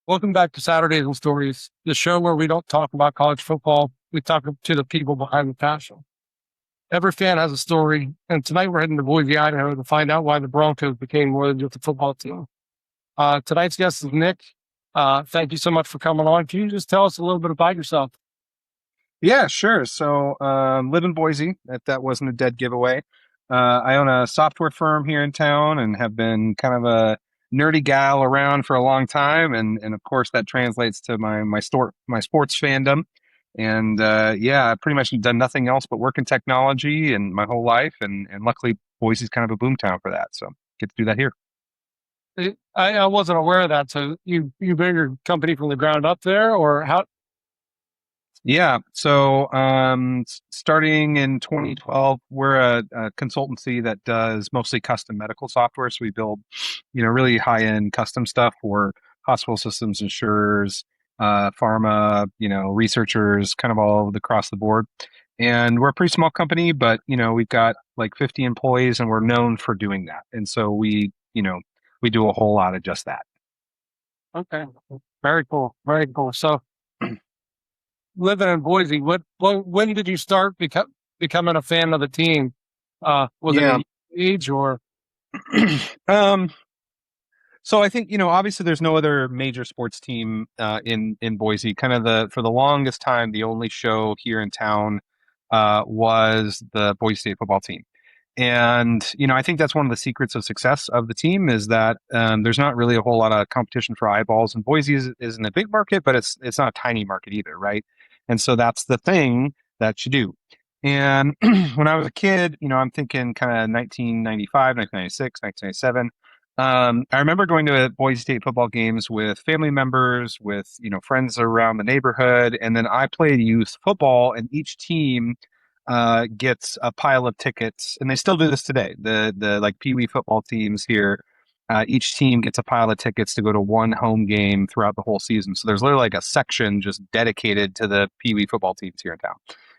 Welcome back to Saturdays and Stories, the show where we don't talk about college football. We talk to the people behind the passion. Every fan has a story, and tonight we're heading to Boise, Idaho to find out why the Broncos became more than just a football team. Tonight's guest is Nick. Thank you so much for coming on. Can you just tell us a little bit about yourself? Yeah, sure. So, live in Boise, if that wasn't a dead giveaway. I own a software firm here in town and have been kind of a nerdy gal around for a long time, and of course that translates to my sports fandom. And yeah, I've pretty much done nothing else but work in technology and my whole life, and luckily Boise's kind of a boom town for that, so get to do that here. I wasn't aware of that. So you built your company from the ground up there, or how? Yeah. So, starting in 2012, we're a consultancy that does mostly custom medical software. So we build, really high-end custom stuff for hospital systems, insurers, pharma, researchers, kind of all across the board. And we're a pretty small company, but we've got like 50 employees, and we're known for doing that. And so we do a whole lot of just that. Okay, very cool, very cool. So living in Boise, when did you start becoming a fan of the team? Was it Yeah. a age or? Um, So I think, obviously there's no other major sports team in Boise. Kind of for the longest time, the only show here in town was the Boise State football team. And, I think that's one of the secrets of success of the team is that there's not really a whole lot of competition for eyeballs. And Boise isn't a big market, but it's not a tiny market either, right? And so that's the thing that you do. And when I was a kid, I'm thinking kind of 1995, 1996, 1997. I remember going to Boise State football games with family members, with friends around the neighborhood, and then I played youth football, and each team gets a pile of tickets, and they still do this today. The like Pee Wee football teams here, each team gets a pile of tickets to go to one home game throughout the whole season. So there's literally like a section just dedicated to the Pee Wee football teams here in town,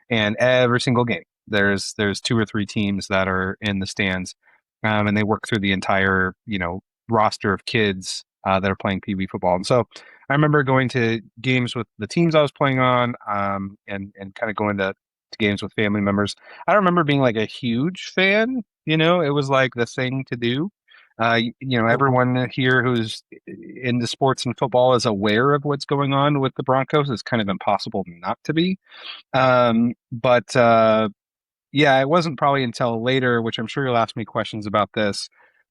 and every single game there's two or three teams that are in the stands, and they work through the entire roster of kids that are playing Pee Wee football. And so I remember going to games with the teams I was playing on, and kind of going to games with family members. I don't remember being like a huge fan. It was like the thing to do. Everyone here who's into sports and football is aware of what's going on with the Broncos. It's kind of impossible not to be. But Yeah, it wasn't probably until later, which I'm sure you'll ask me questions about this.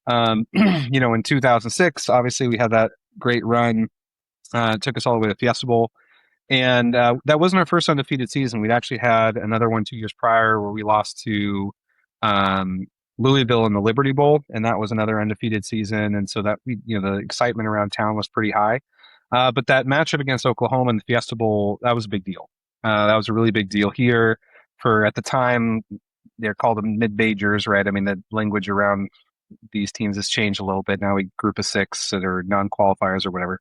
In 2006, obviously we had that great run. It took us all the way to Fiesta Bowl. And that wasn't our first undefeated season. We'd actually had another one 2 years prior where we lost to um, Louisville in the Liberty Bowl, and that was another undefeated season. And so the excitement around town was pretty high. But that matchup against Oklahoma in the Fiesta Bowl, that was a big deal. That was a really big deal here. For at the time, they're called the mid majors, right? I mean, the language around these teams has changed a little bit. Now we group of six that are non-qualifiers or whatever.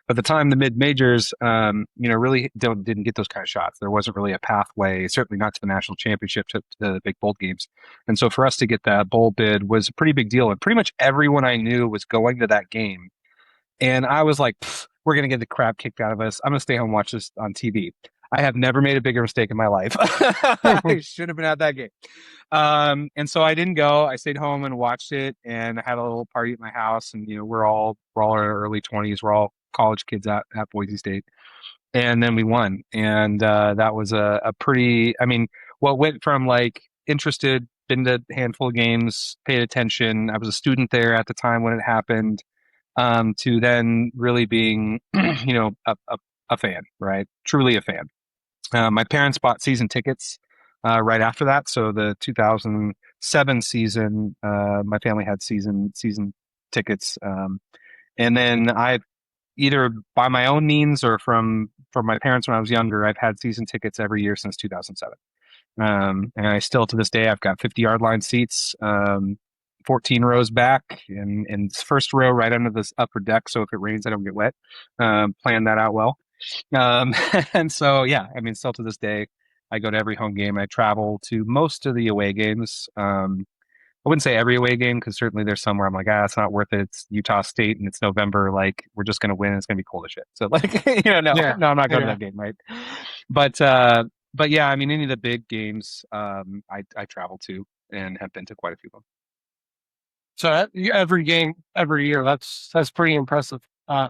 But at the time, the mid majors, really didn't get those kind of shots. There wasn't really a pathway, certainly not to the national championship, to the big bowl games. And so for us to get that bowl bid was a pretty big deal. And pretty much everyone I knew was going to that game. And I was like, we're going to get the crap kicked out of us. I'm going to stay home and watch this on TV. I have never made a bigger mistake in my life. I should have been at that game. And so I didn't go. I stayed home and watched it, and I had a little party at my house. And we're all in our early 20s. We're all college kids at Boise State, and then we won. And that was a pretty. I mean, what went from like interested, been to a handful of games, paid attention. I was a student there at the time when it happened, to then really being, a fan, right? Truly a fan. My parents bought season tickets right after that. So the 2007 season, my family had season tickets, and then I either by my own means or from my parents when I was younger, I've had season tickets every year since 2007. And I still to this day I've got 50-yard line seats. 14 rows back and first row right under this upper deck. So if it rains, I don't get wet. Plan that out well. Um, and so, yeah, I mean, still to this day, I go to every home game. I travel to most of the away games. wouldn't say every away game because certainly there's somewhere I'm like, it's not worth it. It's Utah State and it's November. Like we're just going to win. It's going to be cold as shit. So like, Yeah, no, I'm not going to yeah. that game, right? But yeah, I mean, any of the big games, I travel to and have been to quite a few of them. So every game, every year, that's pretty impressive. I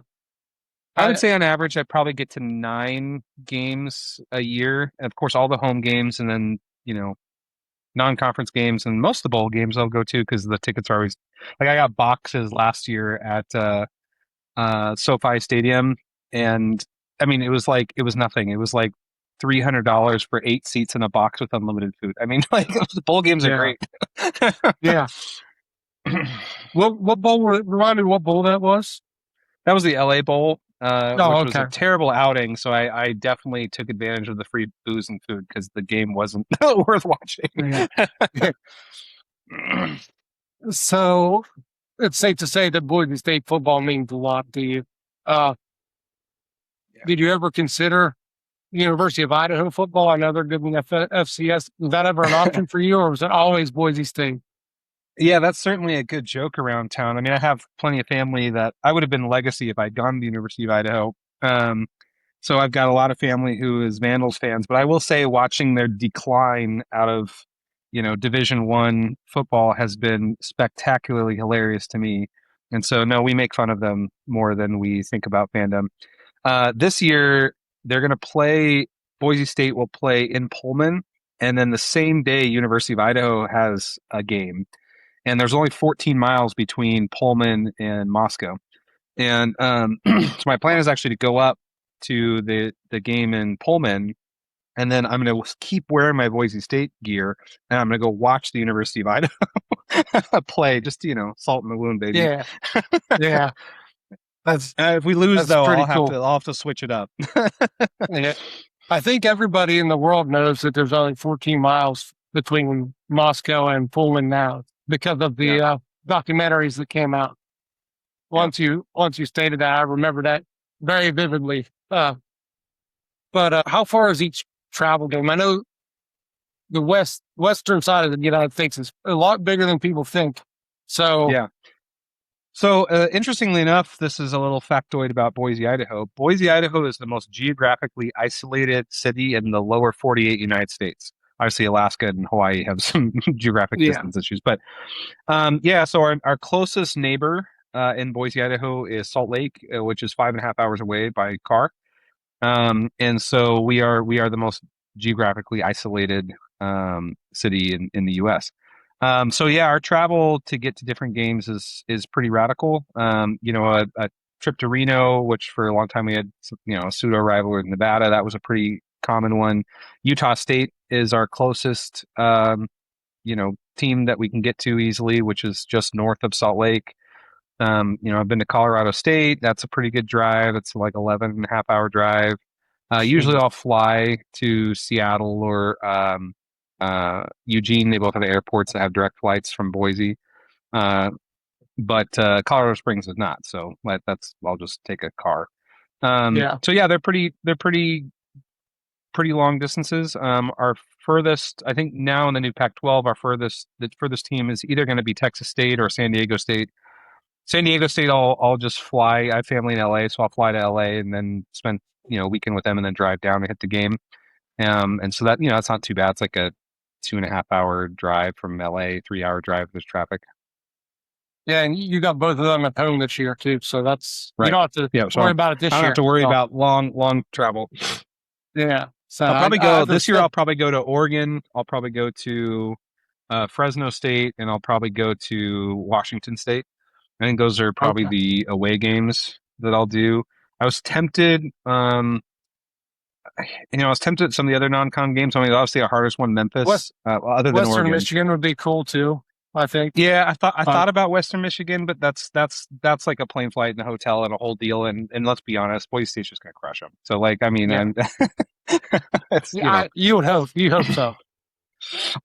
would I say on average, I probably get to 9 games a year. And of course, all the home games and then, non-conference games and most of the bowl games I'll go to because the tickets are always like I got boxes last year at SoFi Stadium, and I mean it was nothing. It was like $300 for 8 seats in a box with unlimited food. I mean, like the bowl games are yeah, great. yeah. What bowl? Remind me what bowl that was. That was the LA Bowl, Oh, which was a okay. terrible outing. So I definitely took advantage of the free booze and food because the game wasn't worth watching. Yeah. So it's safe to say that Boise State football means a lot to you. Uh, Yeah. did you ever consider University of Idaho football? I know they're giving FCS. Was that ever an option for you, or was it always Boise State? Yeah, that's certainly a good joke around town. I mean, I have plenty of family that I would have been legacy if I'd gone to the University of Idaho. Um, so I've got a lot of family who is Vandals fans, but I will say watching their decline out of, Division One football has been spectacularly hilarious to me. And so no, we make fun of them more than we think about fandom. This year they're going to play. Boise State will play in Pullman, and then the same day University of Idaho has a game, and there's only 14 miles between Pullman and Moscow. And so my plan is actually to go up to the game in Pullman, and then I'm going to keep wearing my Boise State gear, and I'm going to go watch the University of Idaho play. Just salt in the wound, baby. Yeah, yeah. That's If we lose, that's though, pretty cool. I'll have to switch it up. Yeah. I think everybody in the world knows that there's only 14 miles between Moscow and Pullman now because of Yeah, the documentaries that came out. yeah, Once you stated that, I remember that very vividly. But how far is each travel game? I know the western side of the United States is a lot bigger than people think. So yeah. So, interestingly enough, this is a little factoid about Boise, Idaho. Boise, Idaho is the most geographically isolated city in the lower 48 United States. Obviously, Alaska and Hawaii have some geographic yeah, distance issues. But yeah, so our closest neighbor in Boise, Idaho is Salt Lake, which is 5.5 hours away by car. And so we are the most geographically isolated city in the U.S. So yeah, our travel to get to different games is pretty radical. A trip to Reno, which for a long time we had a pseudo rival in Nevada. That was a pretty common one. Utah State is our closest team that we can get to easily, which is just north of Salt Lake. I've been to Colorado State. That's a pretty good drive. It's like 11.5 hour drive. Usually I'll fly to Seattle or Eugene. They both have airports that have direct flights from Boise. But Colorado Springs is not. So I'll just take a car. yeah. So yeah, they're pretty long distances. Our furthest, I think now in the new Pac-12, the furthest team is either going to be Texas State or San Diego State. San Diego State, I'll just fly. I have family in LA, so I'll fly to LA and then spend a weekend with them, and then drive down to hit the game. And so that that's not too bad. It's like a 2.5 hour drive from LA, 3 hour drive if there's traffic. Yeah, and you got both of them at home this year too, so that's you Right. don't have to Yeah. So worry about it this I don't year. have to worry So, about long travel. yeah. So I'll probably I go have this year. said, I'll probably go to Oregon. I'll probably go to Fresno State, and I'll probably go to Washington State. I think those are probably okay. the away games that I'll do. I was tempted. I was tempted at some of the other non-con games. I mean, obviously, our hardest one, Memphis, West other than Western Oregon. Michigan would be cool too. I think. Yeah, I Uh, thought about Western Michigan, but that's like a plane flight and a hotel and a whole deal. And let's be honest, Boise State's just gonna crush them. So like, I mean, yeah. I'm it's Yeah, you would hope. You hope so.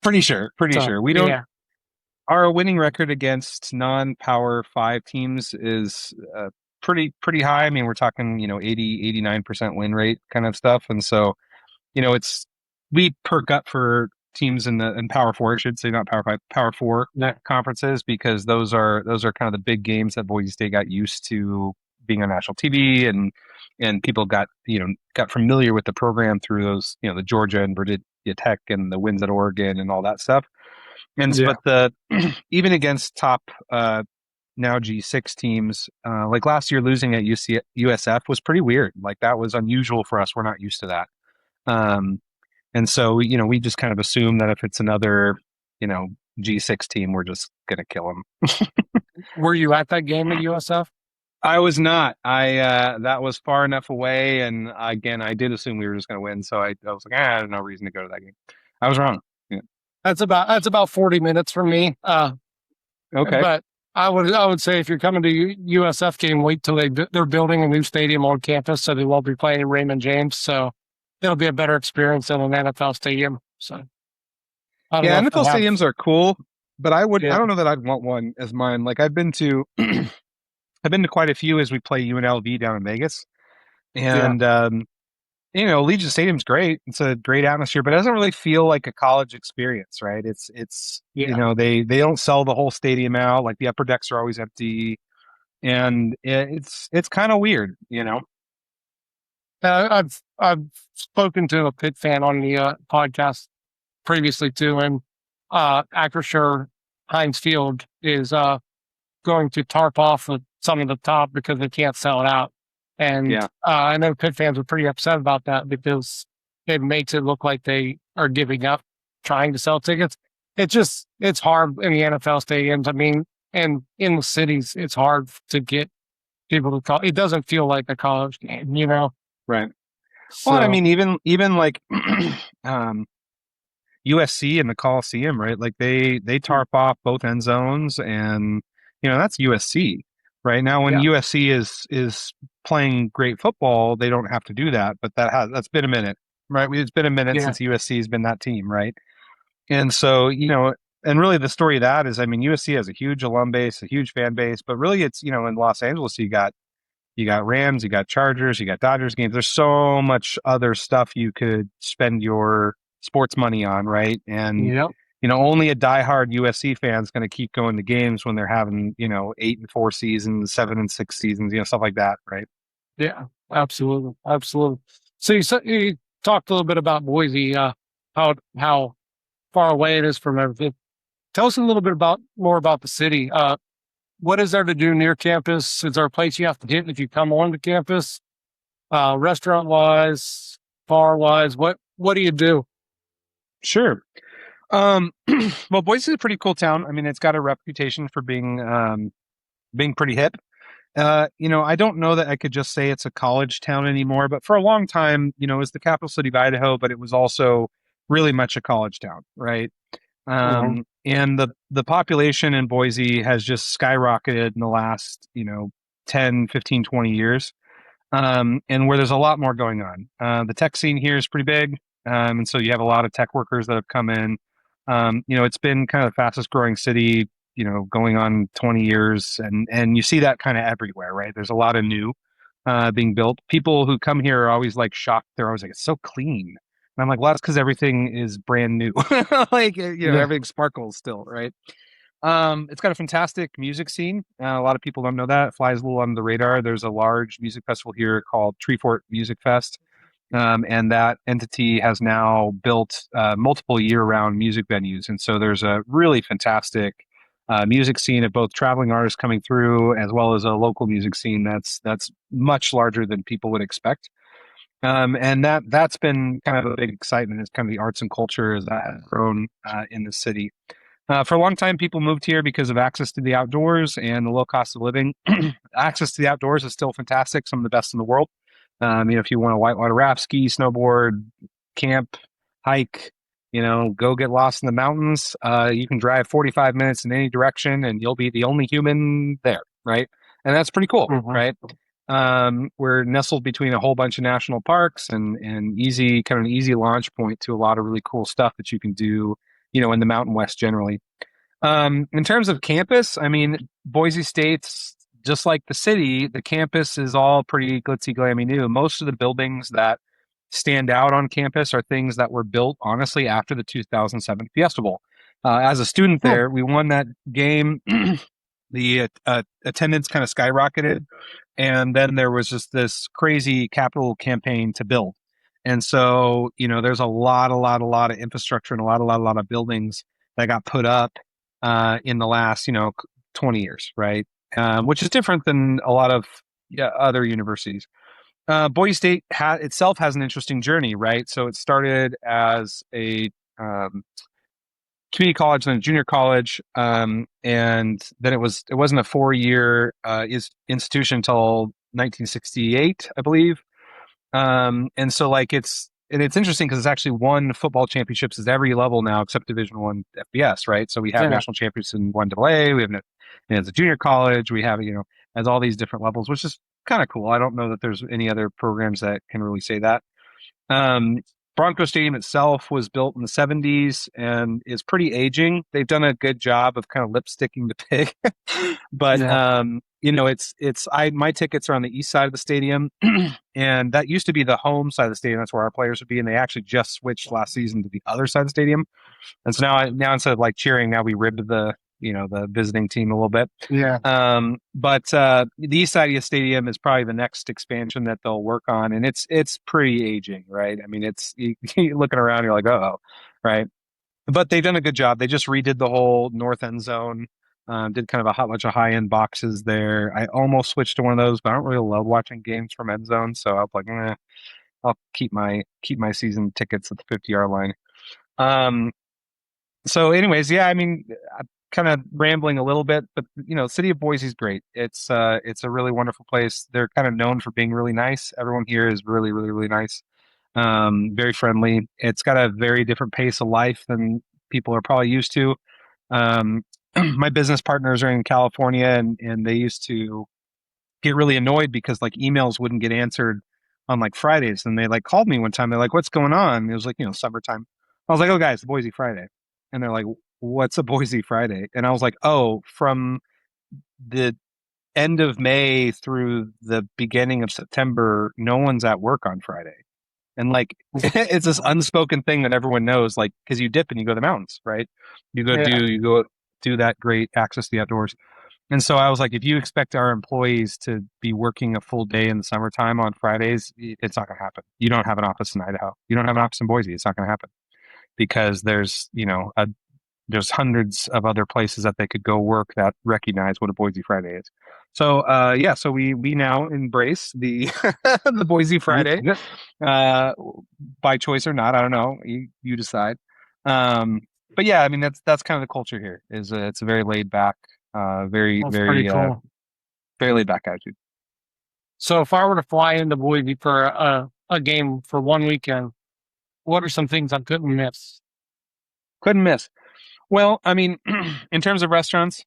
pretty sure, pretty So sure. We don't. yeah. Our winning record against non-power five teams is pretty high. I mean, we're talking 89% win rate kind of stuff, and so it's we perk up for teams in Power Four, I should say, not Power Five, Power Four conferences, because those are kind of the big games that Boise State got used to being on national TV, and people got familiar with the program through those, the Georgia and Virginia Tech and the wins at Oregon and all that stuff. And Yeah. but the even against top now G6 teams, like last year losing at USF was pretty weird. Like that was unusual for us. We're not used to that. Um, and so we just kind of assume that if it's another, G6 team, we're just gonna kill them. Were you at that game at USF? I was not. I that was far enough away, and again, I did assume we were just gonna win. So I was like, I had no reason to go to that game. I was wrong. Yeah. That's about 40 minutes from me. Okay. But I would say if you're coming to USF game, wait till they're building a new stadium on campus, so they won't be playing in Raymond James. So it'll be a better experience than an NFL stadium. So Yeah, NFL stadiums are cool, but I Yeah. don't know that I'd want one as mine. Like I've been to I've been to quite a few as we play UNLV down in Vegas. And Legion Stadium's great. It's a great atmosphere, but it doesn't really feel like a college experience, right? It's they don't sell the whole stadium out. Like the upper decks are always empty, and it's kind of weird. I've spoken to a Pitt fan on the podcast previously too, and Acrisure Heinz Field is going to tarp off some of the top because they can't sell it out. And Yeah. I know Pitt fans are pretty upset about that because it makes it look like they are giving up trying to sell tickets. It's hard in the NFL stadiums. I mean, and in the cities, it's hard to get people to call. It doesn't feel like a college game, Right. So, Well, I mean, even like USC and the Coliseum, right? Like they tarp off both end zones, and that's USC. Right now, when Yeah. USC is playing great football, they don't have to do that. But that's been a minute, right? It's been a minute Yeah. since USC has been that team, right? And so and really the story of that is, I mean, USC has a huge alum base, a huge fan base, but really it's in Los Angeles you got Rams, you got Chargers, you got Dodgers games. There's so much other stuff you could spend your sports money on, right? And Yep. only a diehard USC fan is going to keep going to games when they're having 8-4 seasons, 7-6 seasons, stuff like that, right? Yeah, absolutely. Absolutely. So you talked a little bit about Boise, how far away it is from everything. Tell us a little bit more about the city. What is there to do near campus? Is there a place you have to hit if you come on to campus? Restaurant wise, bar wise, what do you do? Sure. Well, Boise is a pretty cool town. I mean, it's got a reputation for being pretty hip. I don't know that I could just say it's a college town anymore, but for a long time, it was the capital city of Idaho, but it was also really much a college town, right? And the population in Boise has just skyrocketed in the last, 10, 15, 20 years. And where there's a lot more going on. The tech scene here is pretty big. And so you have a lot of tech workers that have come in. It's been kind of the fastest growing city, going on 20 years. And you see that kind of everywhere, right? There's a lot of new being built. People who come here are always like shocked. They're always like, it's so clean. And I'm like, well, that's because everything is brand new. Like, everything sparkles still, right? It's got a fantastic music scene. A lot of people don't know that. It flies a little under the radar. There's a large music festival here called Treefort Music Fest. And that entity has now built multiple year-round music venues. And so there's a really fantastic music scene of both traveling artists coming through, as well as a local music scene that's much larger than people would expect. And that's been kind of a big excitement, is kind of the arts and culture as that has grown in the city. For a long time, people moved here because of access to the outdoors and the low cost of living. Access to the outdoors is still fantastic, some of the best in the world. If you want to whitewater raft, ski, snowboard, camp, hike, go get lost in the mountains, you can drive 45 minutes in any direction and you'll be the only human there, right? And that's pretty cool, right? We're nestled between a whole bunch of national parks and an easy launch point to a lot of really cool stuff that you can do, in the Mountain West generally. In terms of campus, I mean, Boise State's just like the city, the campus is all pretty glitzy, glammy new. Most of the buildings that stand out on campus are things that were built honestly after the 2007 Fiesta Bowl. As a student Hmm. there, we won that game. The attendance kind of skyrocketed, and then there was just this crazy capital campaign to build. And so, there's a lot of infrastructure and a lot of buildings that got put up in the last, 20 years, right? Which is different than a lot of other universities. Boise State itself has an interesting journey, right? So it started as a um, community college, then a junior college, and then it wasn't a 4-year institution until 1968, I believe. And so like it's interesting because it's actually won football championships at every level now except Division One FBS, right? So we have Yeah. national champions in 1AA. We have as a junior college. We have as all these different levels, which is kind of cool. I don't know that there's any other programs that can really say that. Um, Bronco Stadium itself was built in the 70s and is pretty aging. They've done a good job of kind of lipsticking the pig, but Yeah. my tickets are on the east side of the stadium, and that used to be the home side of the stadium. That's where our players would be, and they actually just switched last season to the other side of the stadium. And so now instead of like cheering, now we ribbed the visiting team a little bit. Yeah. But the east side of the stadium is probably the next expansion that they'll work on, and it's pretty aging, right? I mean, you're looking around, you're like, oh, right. But they've done a good job. They just redid the whole north end zone. Did kind of a hot bunch of high end boxes there. I almost switched to one of those, but I don't really love watching games from end zone, so I was like, I'll keep my season tickets at the 50-yard line. Um, so anyways, yeah, I mean, I'm kind of rambling a little bit, but city of Boise is great. It's a really wonderful place. They're kind of known for being really nice. Everyone here is really, really, really nice. Very friendly. It's got a very different pace of life than people are probably used to. Um, my business partners are in California, and they used to get really annoyed because like emails wouldn't get answered on like Fridays. And they like called me one time. They're like, "What's going on?" It was like, summertime. I was like, "Oh, guys, Boise Friday." And they're like, "What's a Boise Friday?" And I was like, "Oh, from the end of May through the beginning of September, no one's at work on Friday." And like, it's this unspoken thing that everyone knows, like, because you dip and you go to the mountains, right? Yeah. You go do that great access to the outdoors. And so I was like, if you expect our employees to be working a full day in the summertime on Fridays, it's not going to happen. You don't have an office in Idaho. You don't have an office in Boise. It's not going to happen because there's hundreds of other places that they could go work that recognize what a Boise Friday is. So yeah, so we now embrace the the Boise Friday, Yeah. uh, by choice or not. I don't know. You decide. Um, but yeah, I mean that's kind of the culture here. It's a very laid back, very That's pretty very cool. very laid back attitude. So if I were to fly into Boise for a game for one weekend, what are some things I couldn't miss? Couldn't miss. Well, I mean, in terms of restaurants,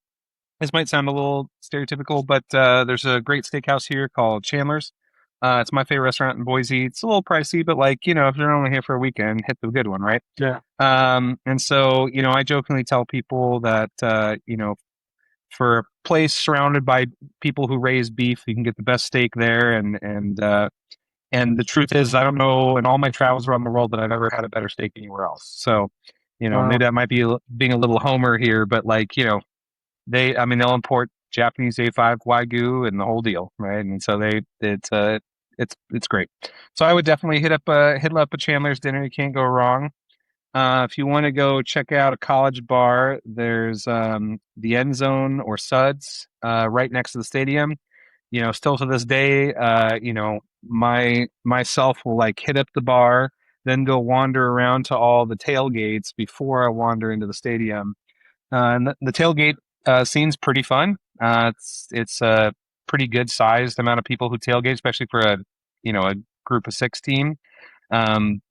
this might sound a little stereotypical, but there's a great steakhouse here called Chandler's. It's my favorite restaurant in Boise. It's a little pricey, but like, if you're only here for a weekend, hit the good one, right? Yeah. And so, I jokingly tell people that, for a place surrounded by people who raise beef, you can get the best steak there. And the truth is, I don't know in all my travels around the world that I've ever had a better steak anywhere else. So, maybe that might be being a little homer here, but like, I mean, they'll import Japanese A5 Wagyu and the whole deal, right? And so it's great. So I would definitely hit up a Chandler's dinner. You can't go wrong. If you want to go check out a college bar, there's the End Zone or Suds right next to the stadium. Still to this day, myself will like hit up the bar, then go wander around to all the tailgates before I wander into the stadium. And the tailgate scene's pretty fun. It's a pretty good sized amount of people who tailgate, especially for a group of 6 team.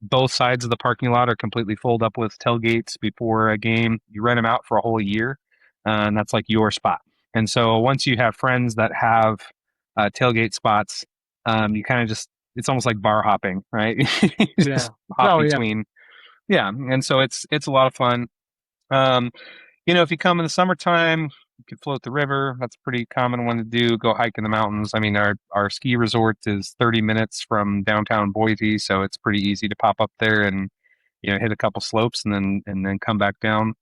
Both sides of the parking lot are completely filled up with tailgates before a game. You rent them out for a whole year, and that's like your spot. And so once you have friends that have tailgate spots, you kind of it's almost like bar hopping, right? You Yeah. just hop Oh yeah. between. Yeah, and so it's a lot of fun. Um, if you come in the summertime, You could float the river. That's a pretty common one to do. Go hike in the mountains. I mean, our ski resort is 30 minutes from downtown Boise, so it's pretty easy to pop up there and hit a couple slopes and then come back down.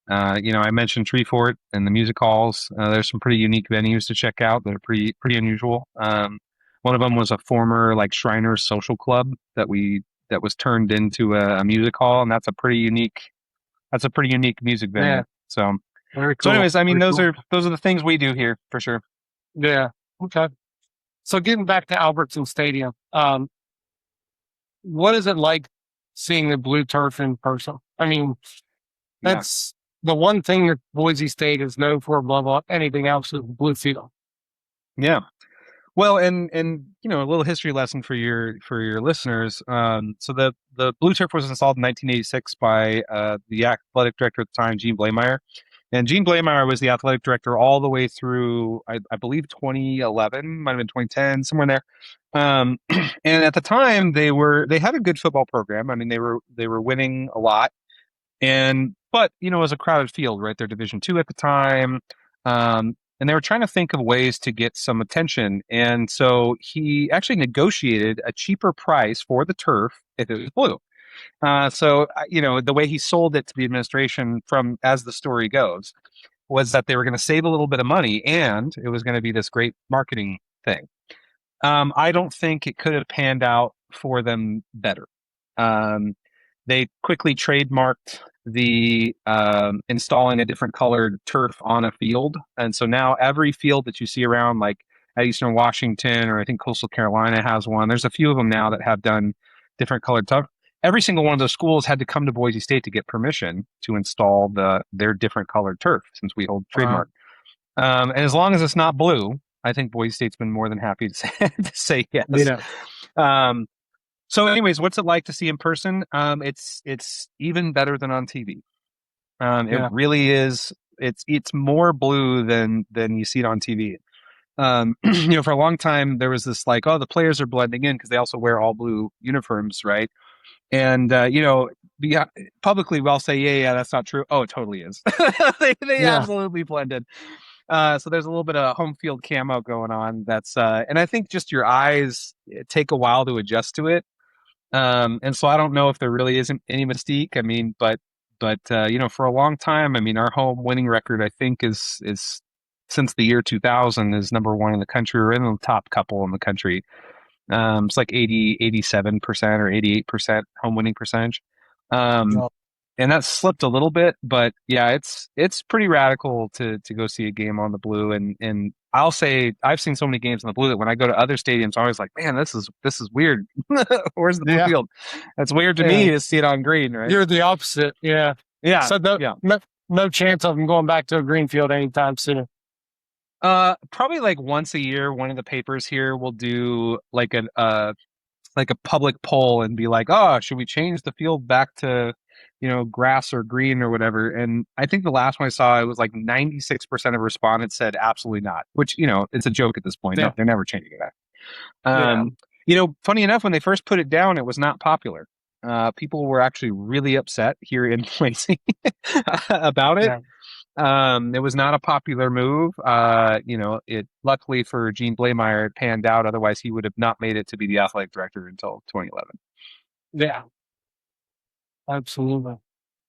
I mentioned Tree Fort and the music halls. There's some pretty unique venues to check out that are pretty unusual. One of them was a former like Shriners Social Club that was turned into a music hall, and that's a pretty unique music venue. Yeah. So, Very so cool. anyways, I mean, Very those are the things we do here for sure. Yeah. Okay. So getting back to Albertson Stadium, what is it like seeing the blue turf in person? I mean, Yeah. that's the one thing that Boise State is known for above anything else is the blue field. Yeah. Well, and a little history lesson for your listeners. So the blue turf was installed in 1986 by the athletic director at the time, Gene Blameyer. And Gene Blameyer was the athletic director all the way through, I believe, 2011, might have been 2010, somewhere in there. And at the time, they had a good football program. I mean, they were winning a lot, but it was a crowded field, right? They're Division II at the time, and they were trying to think of ways to get some attention. And so he actually negotiated a cheaper price for the turf if it was blue. The way he sold it to the administration, from as the story goes, was that they were going to save a little bit of money and it was going to be this great marketing thing. I don't think it could have panned out for them better. They quickly trademarked the installing a different colored turf on a field. And so now every field that you see around, like at Eastern Washington, or I think Coastal Carolina has one, there's a few of them now that have done different colored turf. Every single one of those schools had to come to Boise State to get permission to install their different colored turf, since we hold trademark. And as long as it's not blue, I think Boise State's been more than happy to say yes. So anyways, what's it like to see in person? It's even better than on TV. It really is. It's more blue than you see it on TV. For a long time there was this like, oh, the players are blending in because they also wear all blue uniforms, right? And publicly we'll say, yeah, that's not true. Oh, it totally is. They absolutely blended. So there's a little bit of home field camo going on. And I think just your eyes take a while to adjust to it. And so I don't know if there really isn't any mystique. I mean, but for a long time, I mean, our home winning record, I think, is since the year 2000 is number one in the country. We're in the top couple in the country. It's like 87% or 88% home winning percentage. And that slipped a little bit, but yeah, it's pretty radical to go see a game on the blue. And I'll say I've seen so many games on the blue that when I go to other stadiums, I'm always like, man, this is weird. Where's the blue field? That's weird to me to see it on green, right? You're the opposite. Yeah. Yeah. So no chance of them going back to a green field anytime soon. Probably like once a year, one of the papers here will do like a public poll and be like, oh, should we change the field back to grass or green or whatever? And I think the last one I saw, it was like 96% of respondents said absolutely not, which it's a joke at this point. No, they're never changing it back. Funny enough, when they first put it down, it was not popular. People were actually really upset here in Boise about it. It was not a popular move. It luckily for Gene Blameyer, it panned out. Otherwise, he would have not made it to be the athletic director until 2011. Yeah, absolutely.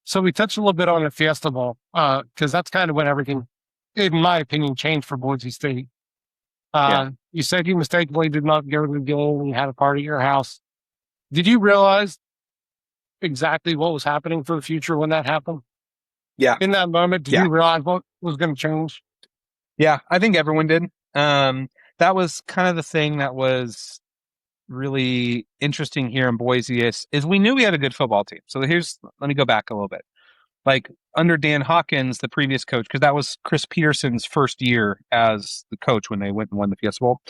So we touched a little bit on the Fiesta Bowl, because that's kind of when everything, in my opinion, changed for Boise State. You said you mistakenly did not go to the game when you had a party at your house. Did you realize exactly what was happening for the future when that happened? Yeah. In that moment, did you realize what was going to change? Yeah, I think everyone did. That was kind of the thing that was really interesting here in Boise is we knew we had a good football team. So let me go back a little bit. Like under Dan Hawkins, the previous coach, because that was Chris Peterson's first year as the coach when they went and won the Fiesta Bowl.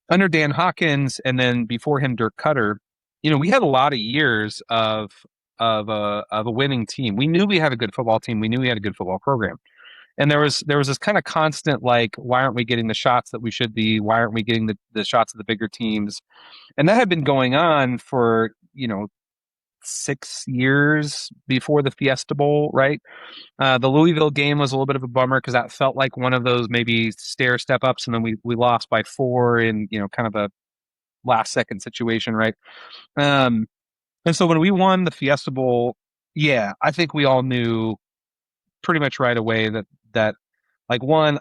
Under Dan Hawkins, and then before him, Dirk Cutter, we had a lot of years of a winning team. We knew we had a good football team. We knew we had a good football program. And there was this kind of constant, like, why aren't we getting the shots that we should be? Why aren't we getting the shots of the bigger teams? And that had been going on for 6 years before the Fiesta Bowl, right? The Louisville game was a little bit of a bummer because that felt like one of those maybe stair step ups, and then we lost by 4 in kind of a last second situation, right? Um, and so when we won the Fiesta Bowl, yeah, I think we all knew pretty much right away that like one,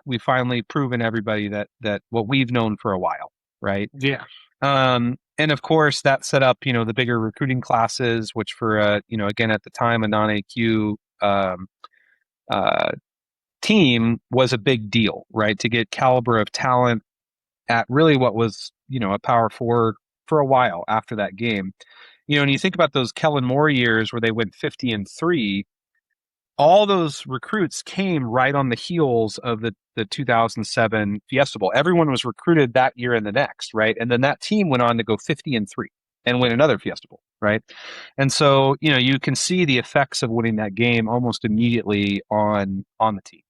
we finally proven everybody that what we've known for a while, right? Yeah. And of course that set up, the bigger recruiting classes, which for again at the time a non-AQ uh, team was a big deal, right? To get caliber of talent at really what was, a power forward for a while after that game. And you think about those Kellen Moore years where they went 50-3, all those recruits came right on the heels of the 2007 Fiesta Bowl. Everyone was recruited that year and the next, right? And then that team went on to go 50-3 and win another Fiesta Bowl, right? And so, you can see the effects of winning that game almost immediately on the team.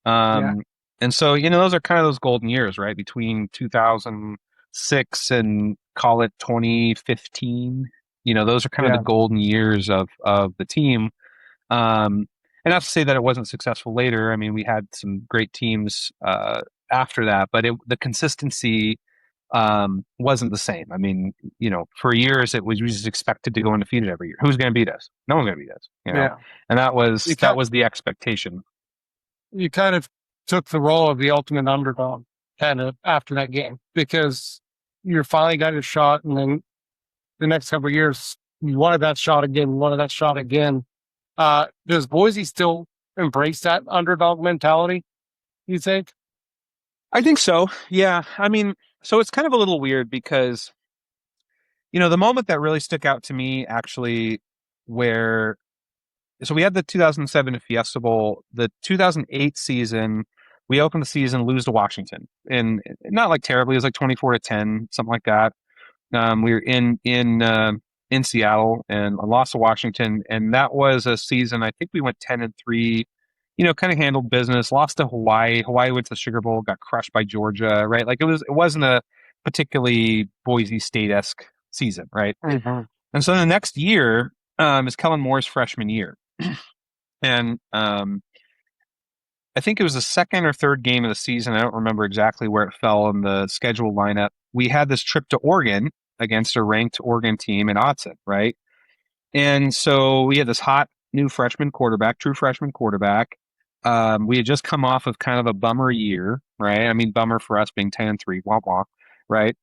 Yeah. And so, those are kind of those golden years, right? Between 2006 and call it 2015, those are kind of Yeah. the golden years of the team. And not to say that it wasn't successful later. I mean, we had some great teams after that, but the consistency wasn't the same. I mean, for years we just expected to go undefeated every year. Who's going to beat us? No one's going to beat us. Yeah. And that You was the expectation. you kind of took the role of the ultimate underdog kind of after that game because you finally got your shot, and then the next couple of years you wanted that shot again, wanted that shot again. Does Boise still embrace that underdog mentality, you think? I think so. Yeah. I mean, so it's kind of a little weird because, the moment that really stuck out to me actually so we had the 2007 Fiesta Bowl, the 2008 season, we opened the season, lose to Washington, and not like terribly, it was like 24-10, something like that. We were in Seattle and lost to Washington, and that was a season. I think we went 10-3. Kind of handled business. Lost to Hawaii. Hawaii went to the Sugar Bowl, got crushed by Georgia. Right, like it wasn't a particularly Boise State-esque season, right? Mm-hmm. And so the next year is Kellen Moore's freshman year, and I think it was the second or third game of the season. I don't remember exactly where it fell in the schedule lineup. We had this trip to Oregon against a ranked Oregon team in Autzen, right? And so we had this hot new freshman quarterback, true freshman quarterback. We had just come off of kind of a bummer year, right? I mean, bummer for us being 10-3, wah wah, right?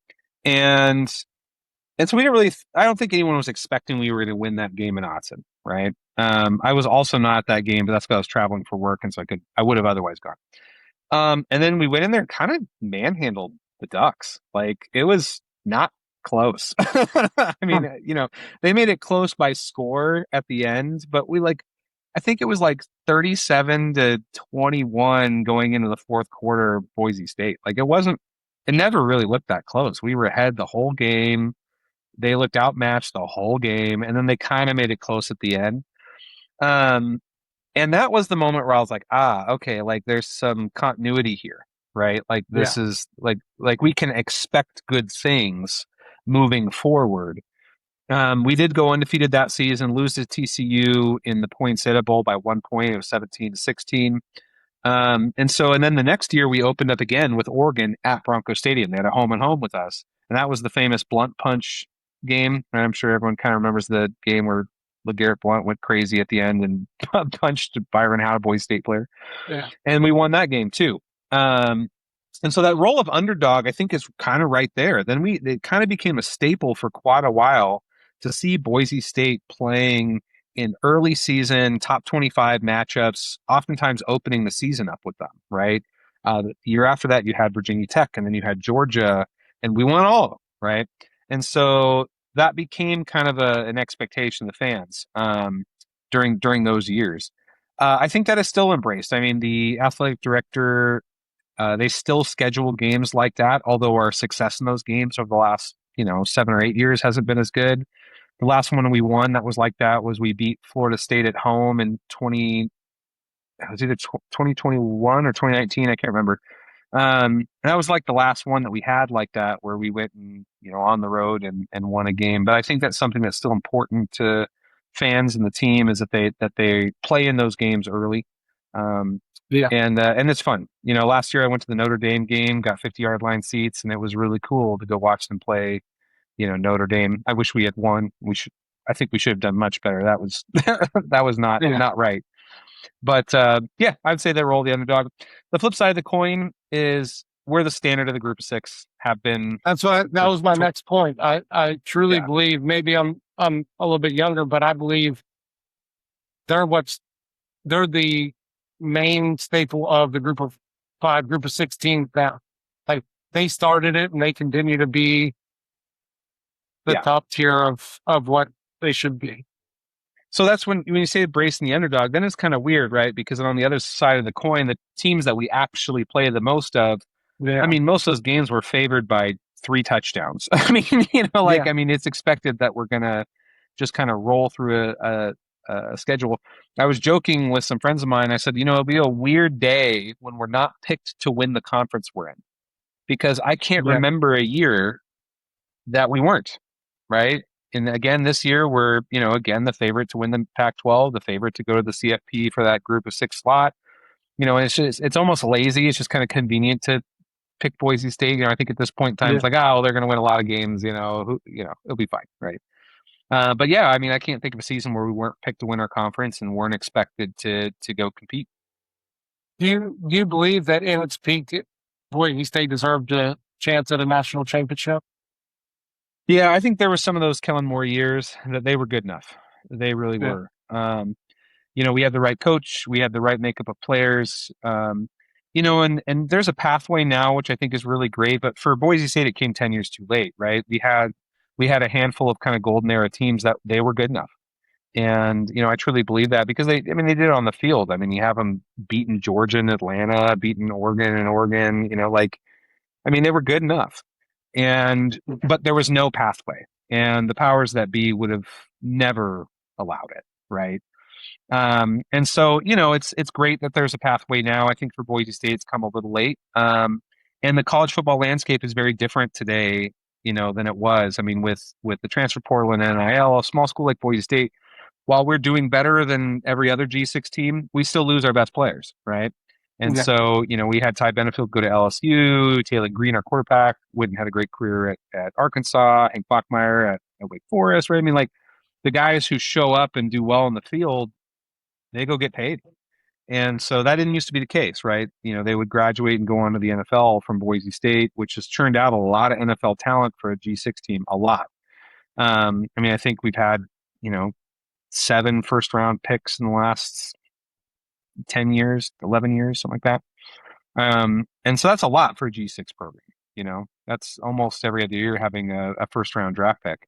And so we didn't really. I don't think anyone was expecting we were going to win that game in Autzen, right? I was also not at that game, but that's because I was traveling for work, and so I would have otherwise gone. And then we went in there and kind of manhandled the Ducks. Like it was not close. I mean, they made it close by score at the end, but I think it was like 37-21 going into the fourth quarter, Boise State. Like it never really looked that close. We were ahead the whole game. They looked outmatched the whole game, and then they kind of made it close at the end. And that was the moment where I was like, okay, like there's some continuity here, right? Like this is like we can expect good things moving forward. We did go undefeated that season, lose to TCU in the Poinsettia Bowl by 1 point. It was 17-16. And then the next year we opened up again with Oregon at Bronco Stadium. They had a home and home with us. And that was the famous blunt punch game. And I'm sure everyone kind of remembers the game where LeGarrette Blount went crazy at the end and punched Byron Howard, Boise State player. Yeah. And we won that game too. And so that role of underdog, I think, is kind of right there. Then it kind of became a staple for quite a while to see Boise State playing in early season top 25 matchups, oftentimes opening the season up with them, right? The year after that, you had Virginia Tech, and then you had Georgia, and we won all of them, right? And so that became kind of an expectation of the fans during those years. I think that is still embraced. I mean, the athletic director, they still schedule games like that, although our success in those games over the last 7 or 8 years hasn't been as good. The last one we won that was like that was we beat Florida State at home in it was either 2021 or 2019, I can't remember. And that was like the last one that we had like that, where we went and, on the road and won a game. But I think that's something that's still important to fans and the team, is that they play in those games early. Um, Yeah. and it's fun. Last year I went to the Notre Dame game, got 50-yard line seats, and it was really cool to go watch them play, Notre Dame. I wish we had won. I think we should have done much better. That was that was not Yeah. not right. But yeah, I'd say they roll the underdog. The flip side of the coin is we're the standard of the group of six, have been That for was my next point. I truly yeah. believe, maybe I'm a little bit younger, but I believe they're what's they're the main staple of the group of five, group of 16 now. Like they started it and they continue to be the Yeah. top tier of what they should be. So that's when you say bracing the underdog, then it's kind of weird, right? Because on the other side of the coin, the teams that we actually play the most of, I Yeah. mean, most of those games were favored by 3 touchdowns. I mean, Yeah. I mean, it's expected that we're gonna just kind of roll through a schedule. I was joking with some friends of mine. I said, it'll be a weird day when we're not picked to win the conference we're in, because I can't Yeah. remember a year that we weren't, right? And again, this year we're, again, the favorite to win the Pac-12, the favorite to go to the CFP for that group of six slot. And it's almost lazy. It's just kind of convenient to pick Boise State. I think at this point in time, Yeah. it's like, oh, they're going to win a lot of games. It'll be fine, right? But yeah, I mean, I can't think of a season where we weren't picked to win our conference and weren't expected to go compete. Do you believe that in its peak, Boise State deserved a chance at a national championship? Yeah, I think there were some of those Kellen Moore years that they were good enough. They really Yeah. were. We had the right coach, we had the right makeup of players. And there's a pathway now, which I think is really great. But for Boise State, it came 10 years too late, right? We had a handful of kind of golden era teams that they were good enough. And, I truly believe that because they did it on the field. I mean, you have them beating Georgia and Atlanta, beating Oregon and Oregon, they were good enough. But there was no pathway, and the powers that be would have never allowed it, right? And so, it's great that there's a pathway now. I think for Boise State, it's come a little late. And the college football landscape is very different today, than it was. I mean, with the transfer portal and NIL, a small school like Boise State, while we're doing better than every other G6 team, we still lose our best players, right? And Yeah. so, we had Ty Benefield go to LSU, Taylor Green, our quarterback, Wooden had a great career at Arkansas, Hank Bachmeyer at Wake Forest, right? I mean, like the guys who show up and do well in the field, they go get paid. And so that didn't used to be the case, right? They would graduate and go on to the NFL from Boise State, which has churned out a lot of NFL talent for a G6 team, a lot. I think we've had, 7 first round picks in the last 10 years, 11 years, something like that. And so that's a lot for a G6 program. That's almost every other year having a first round draft pick.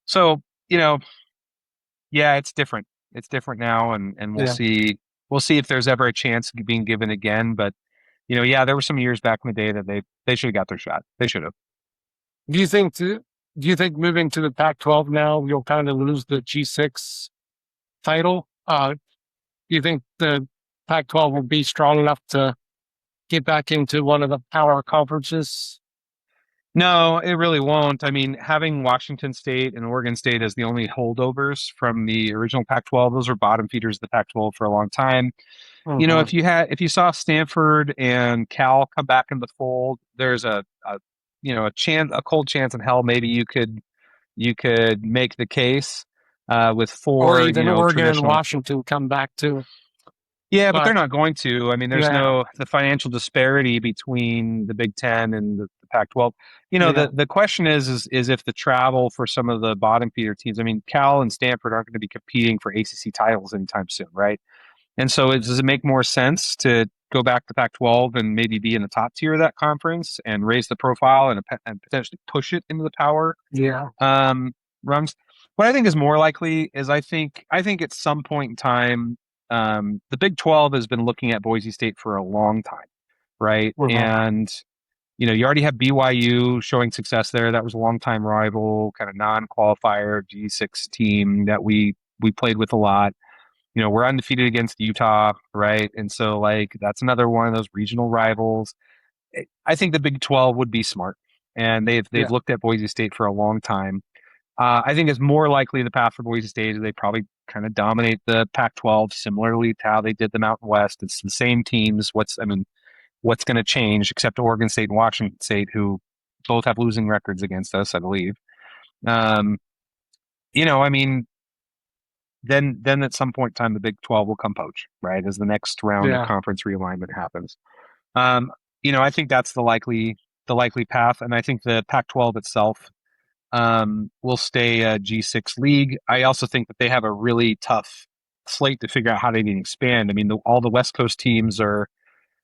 So, yeah, it's different. It's different now, and we'll Yeah. see. We'll see if there's ever a chance being given again. But yeah, there were some years back in the day that they should have got their shot. They should have. Do you think do you think moving to the Pac-12 now, you'll kind of lose the G6 title? Do you think the Pac-12 will be strong enough to get back into one of the power conferences? No, it really won't. I mean, having Washington State and Oregon State as the only holdovers from the original Pac-12, those were bottom feeders of the Pac-12 for a long time. Mhm. If you saw Stanford and Cal come back in the fold, there's a cold chance in hell maybe you could make the case with Or four, even Oregon and traditional. Washington come back too. Yeah, but they're But not going to. I mean, there's yeah, the financial disparity between the Big Ten and the Pac-12. yeah, The question is if the travel for some of the bottom feeder teams. I mean, Cal and Stanford aren't going to be competing for ACC titles anytime soon, right? And so, does it make more sense to go back to Pac-12 and maybe be in the top tier of that conference and raise the profile and potentially push it into the power yeah. runs? What I think is more likely is I think at some point in time, the Big 12 has been looking at Boise State for a long time, right? Mhm. And you already have BYU showing success there. That was a longtime rival, kind of non-qualifier G6 team that we played with a lot. we're undefeated against Utah, right? And so like that's another one of those regional rivals. I think the Big 12 would be smart, and they've Yeah. looked at Boise State for a long time. I think it's more likely the path for Boise State is they probably kind of dominate the Pac-12, similarly to how they did the Mountain West. It's the same teams. What's going to change, except Oregon State and Washington State, who both have losing records against us, I believe. Um, I mean, then at some point in time, the Big 12 will come poach, right, as the next round of Yeah. conference realignment happens. Um, I think that's the likely path, and I think the Pac-12 itself will stay a G6 league. I also think that they have a really tough slate to figure out how they can expand. I mean, all the West Coast teams are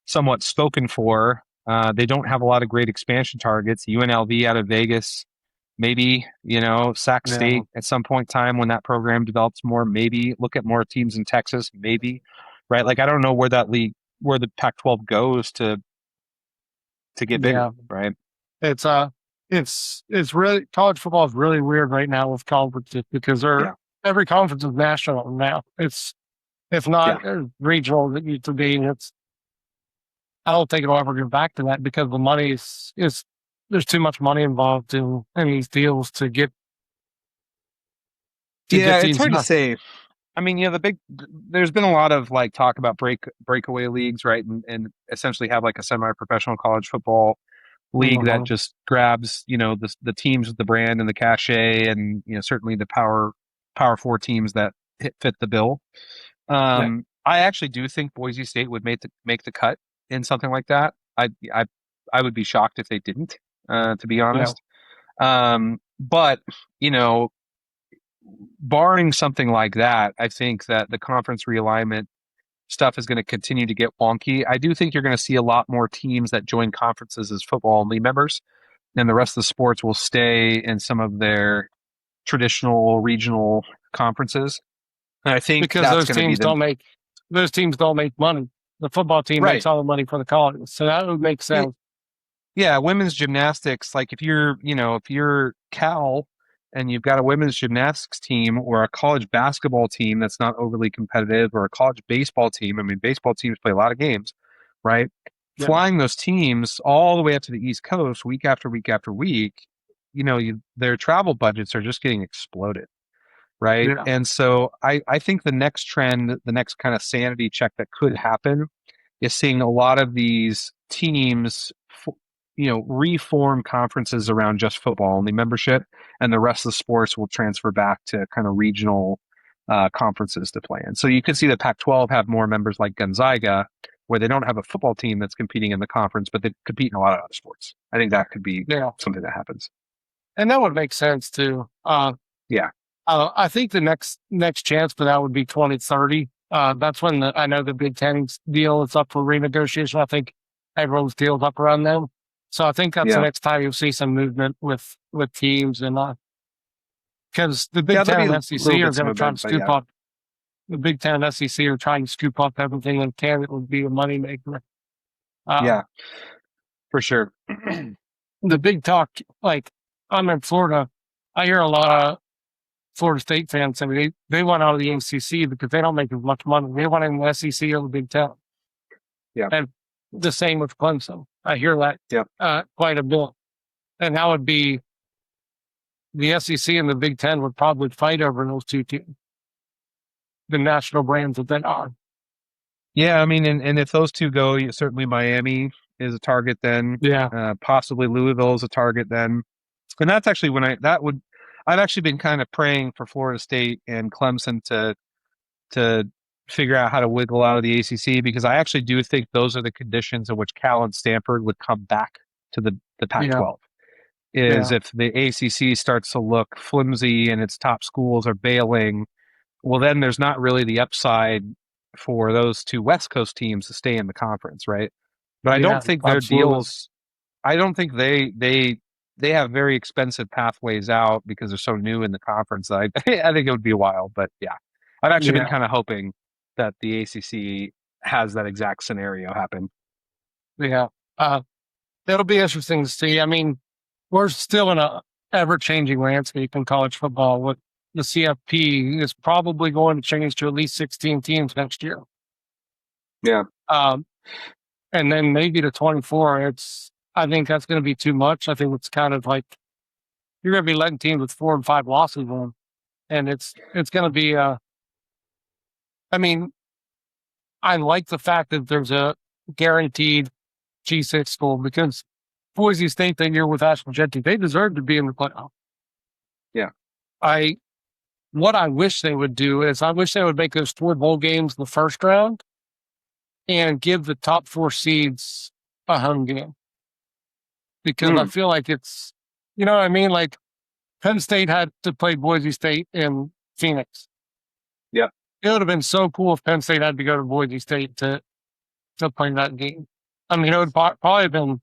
somewhat spoken for. They don't have a lot of great expansion targets. UNLV out of Vegas, maybe, Sac Yeah. State at some point in time when that program develops more, maybe look at more teams in Texas, maybe, right? Like, I don't know where the Pac-12 goes to get bigger, Yeah. right? It's it's really, college football is really weird right now with conferences because Yeah. every conference is national now. It's not regional as it used to be. I don't think it'll ever get back to that because the money is there's too much money involved in these deals to get Yeah, it's teams hard to done. say. I mean, there's been a lot of like talk about breakaway leagues, right? And essentially have like a semi-professional college football league that Mhm. just grabs, the teams with the brand and the cachet and, certainly the power four teams that fit the bill. Yeah. I actually do think Boise State would make the cut in something like that. I I would be shocked if they didn't, to be Yeah. honest. But, you know, barring something like that, I think that the conference realignment stuff is going to continue to get wonky. I do think you're going to see a lot more teams that join conferences as football only members, and the rest of the sports will stay in some of their traditional regional conferences. And I think Because that's going to be the those teams don't make money. The football team makes right. all the money for the colleges, so that would make sense. Yeah, women's gymnastics, like if you're Cal and you've got a women's gymnastics team or a college basketball team that's not overly competitive or a college baseball team, I mean, baseball teams play a lot of games, right? Yeah. Flying those teams all the way up to the East Coast week after week after week, their travel budgets are just getting exploded, right? Yeah. And so I think the next trend, the next kind of sanity check that could happen is seeing a lot of these teams, reform conferences around just football only membership, and the rest of the sports will transfer back to kind of regional conferences to play in. So you could see the Pac-12 have more members like Gonzaga, where they don't have a football team that's competing in the conference, but they compete in a lot of other sports. I think that could be Yeah. something that happens. And that would make sense too. Yeah. I think the next chance for that would be 2030. That's when I know the Big Ten's deal is up for renegotiation. I think everyone's deal's up around them. So I think that's the Yeah. next time you'll see some movement with teams and because the Yeah, Big there'll Ten be and a SEC little are bit of going to try to movement, but scoop yeah. up. The Big Ten and SEC are trying to scoop up everything they can. It would be a moneymaker. Yeah, for sure. The big talk, like I'm in Florida, I hear a lot of Florida State fans say they want out of the ACC because they don't make as much money. They want in the SEC or the Big Ten. Yeah. And the same with Clemson. I hear that Yeah. quite a bit. And that would be the SEC and the Big Ten would probably fight over those two teams, the national brands that they are. Yeah, I mean, and if those two go, certainly Miami is a target then. Yeah. Possibly Louisville is a target then. And that's actually I've actually been kind of praying for Florida State and Clemson to figure out how to wiggle out of the ACC, because I actually do think those are the conditions in which Cal and Stanford would come back to the Pac-12. Is if the ACC starts to look flimsy and its top schools are bailing, well, then there's not really the upside for those two West Coast teams to stay in the conference, right? But I don't think their absolutely. deals. I don't think they have very expensive pathways out because they're so new in the conference. I think it would be a while, but yeah, I've actually been kind of hoping that the ACC has that exact scenario happen. Yeah. It'll be interesting to see. I mean, we're still in a ever-changing landscape in college football with the CFP is probably going to change to at least 16 teams next year. Yeah. And then maybe to 24. I think that's going to be too much. I think it's kind of like you're going to be letting teams with 4 and 5 losses win, and it's going to be. I mean, I like the fact that there's a guaranteed G6 school because Boise State that year with Ashton Jeanty, they deserve to be in the playoff. Yeah. What I wish they would do is I wish they would make those 4 bowl games the first round and give the top 4 seeds a home game. Because I feel like it's, you know what I mean? Like Penn State had to play Boise State in Phoenix. Yeah. It would have been so cool if Penn State had to go to Boise State to play that game. I mean, it would probably have been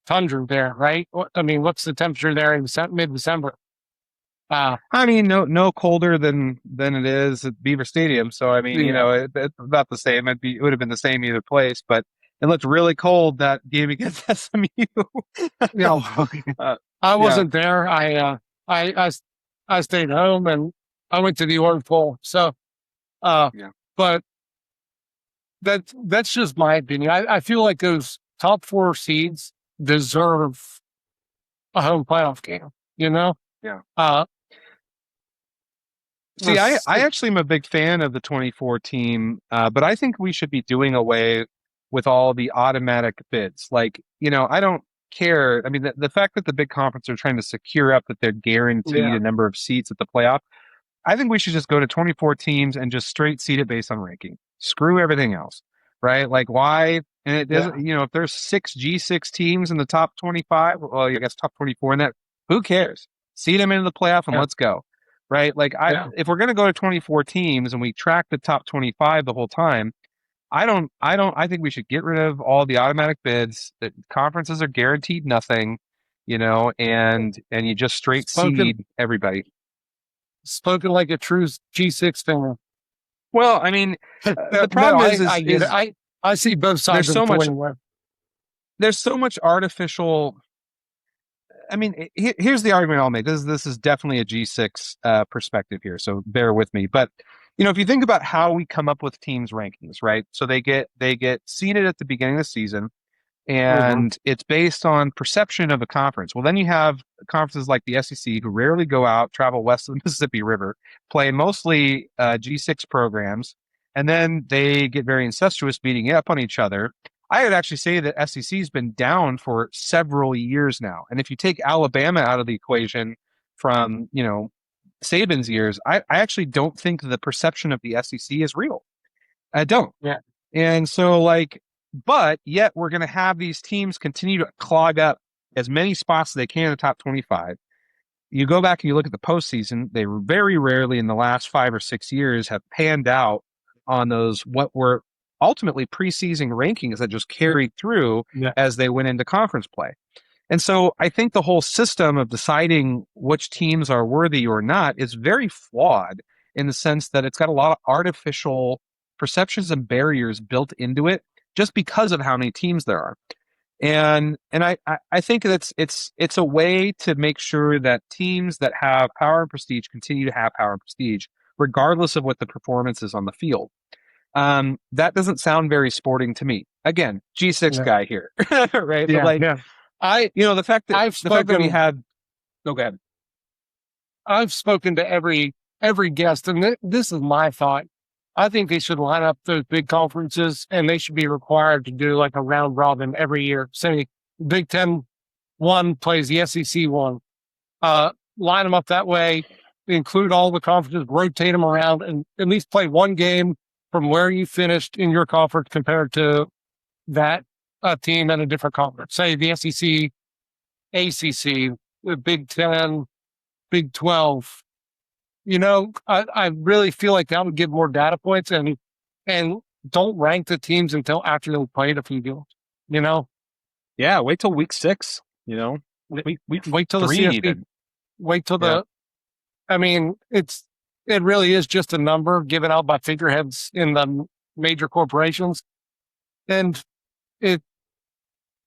tundra there, right? I mean, what's the temperature there in mid-December? I mean, no colder than it is at Beaver Stadium. So I mean, it's about the same. It would have been the same either place, but it looked really cold that game against SMU. I wasn't there. I stayed home and I went to the Orange Bowl. So, but that's just my opinion. I feel like those top 4 seeds deserve a home playoff game. Yeah. See, I actually am a big fan of the 24 team, but I think we should be doing away with all the automatic bids. Like, I don't care. I mean, the fact that the big conferences are trying to secure up that they're guaranteed a number of seats at the playoff, I think we should just go to 24 teams and just straight seed it based on ranking. Screw everything else, right? Like, why? And it doesn't, if there's 6 G6 teams in the top 25, well, I guess top 24 in that, who cares? Seed them into the playoff and let's go. Right? Like, if we're going to go to 24 teams and we track the top 25 the whole time, I think we should get rid of all the automatic bids. That conferences are guaranteed nothing, and you just straight seed everybody. Spoken like a true G6 fan. Well, I mean, the problem is I see both sides. There's so much artificial. I mean, here's the argument I'll make. This is definitely a G6 perspective here, so bear with me. But if you think about how we come up with teams' rankings, right? So they get seeded at the beginning of the season, and it's based on perception of a conference. Well, then you have conferences like the SEC who rarely go out, travel west of the Mississippi River, play mostly G6 programs, and then they get very incestuous, beating up on each other. I would actually say that SEC has been down for several years now. And if you take Alabama out of the equation from, Saban's years, I actually don't think the perception of the SEC is real. I don't. Yeah. And so but yet we're going to have these teams continue to clog up as many spots as they can in the top 25. You go back and you look at the postseason, they very rarely in the last 5 or 6 years have panned out on those, what were ultimately preseason rankings that just carried through as they went into conference play. And so I think the whole system of deciding which teams are worthy or not is very flawed in the sense that it's got a lot of artificial perceptions and barriers built into it just because of how many teams there are. And I think that's it's a way to make sure that teams that have power and prestige continue to have power and prestige, regardless of what the performance is on the field. That doesn't sound very sporting to me. Again, G6 guy here, right? Yeah, but the fact that we had. Go ahead. I've spoken to every guest, and this is my thought. I think they should line up those big conferences, and they should be required to do like a round robin every year. Say Big Ten one plays the SEC one. Line them up that way. Include all the conferences, rotate them around, and at least play one game from where you finished in your conference compared to that team in a different conference. Say the SEC, ACC, the Big Ten, Big 12. I really feel like that would give more data points and don't rank the teams until after they've played a few games. Yeah, wait till week 6. Wait till the CFP. Wait till I mean, it really is just a number given out by figureheads in the major corporations. And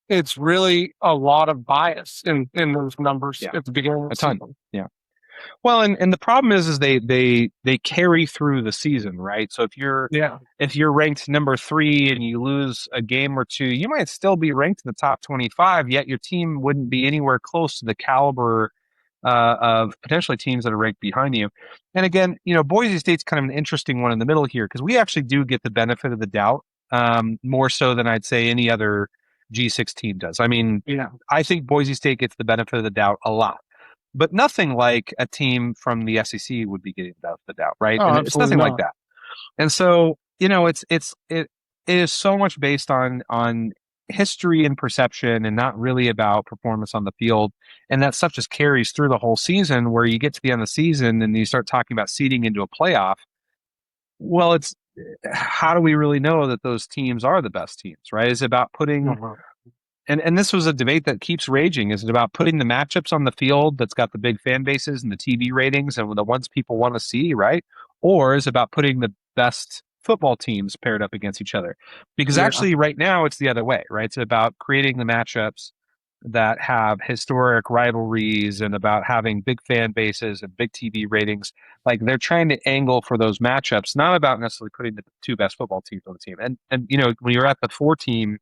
it's really a lot of bias in those numbers at the beginning of the season. Yeah. Well, and the problem is they carry through the season, right? So if you're ranked number 3 and you lose a game or two, you might still be ranked in the top 25, yet your team wouldn't be anywhere close to the caliber of potentially teams that are ranked behind you. And again, Boise State's kind of an interesting one in the middle here because we actually do get the benefit of the doubt, more so than I'd say any other G6 team does. I mean, I think Boise State gets the benefit of the doubt a lot, but nothing like a team from the SEC would be getting the doubt, right? Oh, and it's nothing like that. And so, it is so much based on history and perception and not really about performance on the field. And that stuff just carries through the whole season where you get to the end of the season and you start talking about seeding into a playoff. Well, it's how do we really know that those teams are the best teams, right? Is it about putting and this was a debate that keeps raging. Is it about putting the matchups on the field that's got the big fan bases and the TV ratings and the ones people want to see, right? Or is it about putting the best football teams paired up against each other? Because actually right now it's the other way, right? It's about creating the matchups that have historic rivalries and about having big fan bases and big TV ratings. Like they're trying to angle for those matchups, not about necessarily putting the 2 best football teams on the team. And when you're at the 4-team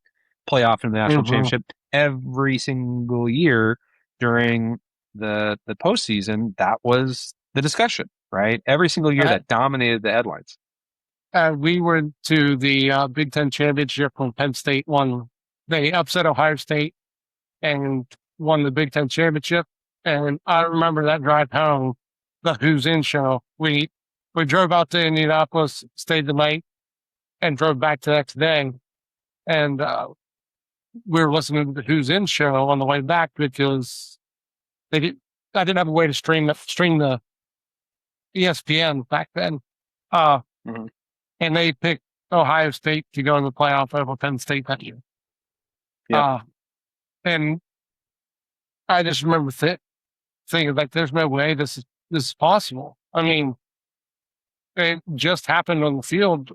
playoff in the national championship every single year during the postseason, that was the discussion, right? Every single year that dominated the headlines. We went to the Big Ten championship when Penn State won. They upset Ohio State and won the Big Ten championship. And I remember that drive home, the Who's In show. We drove out to Indianapolis, stayed the night, and drove back the next day. And we were listening to the Who's In show on the way back because I didn't have a way to stream the ESPN back then. And they picked Ohio State to go in the playoff over Penn State that year. And I just remember thinking like, there's no way this is possible. I mean, it just happened on the field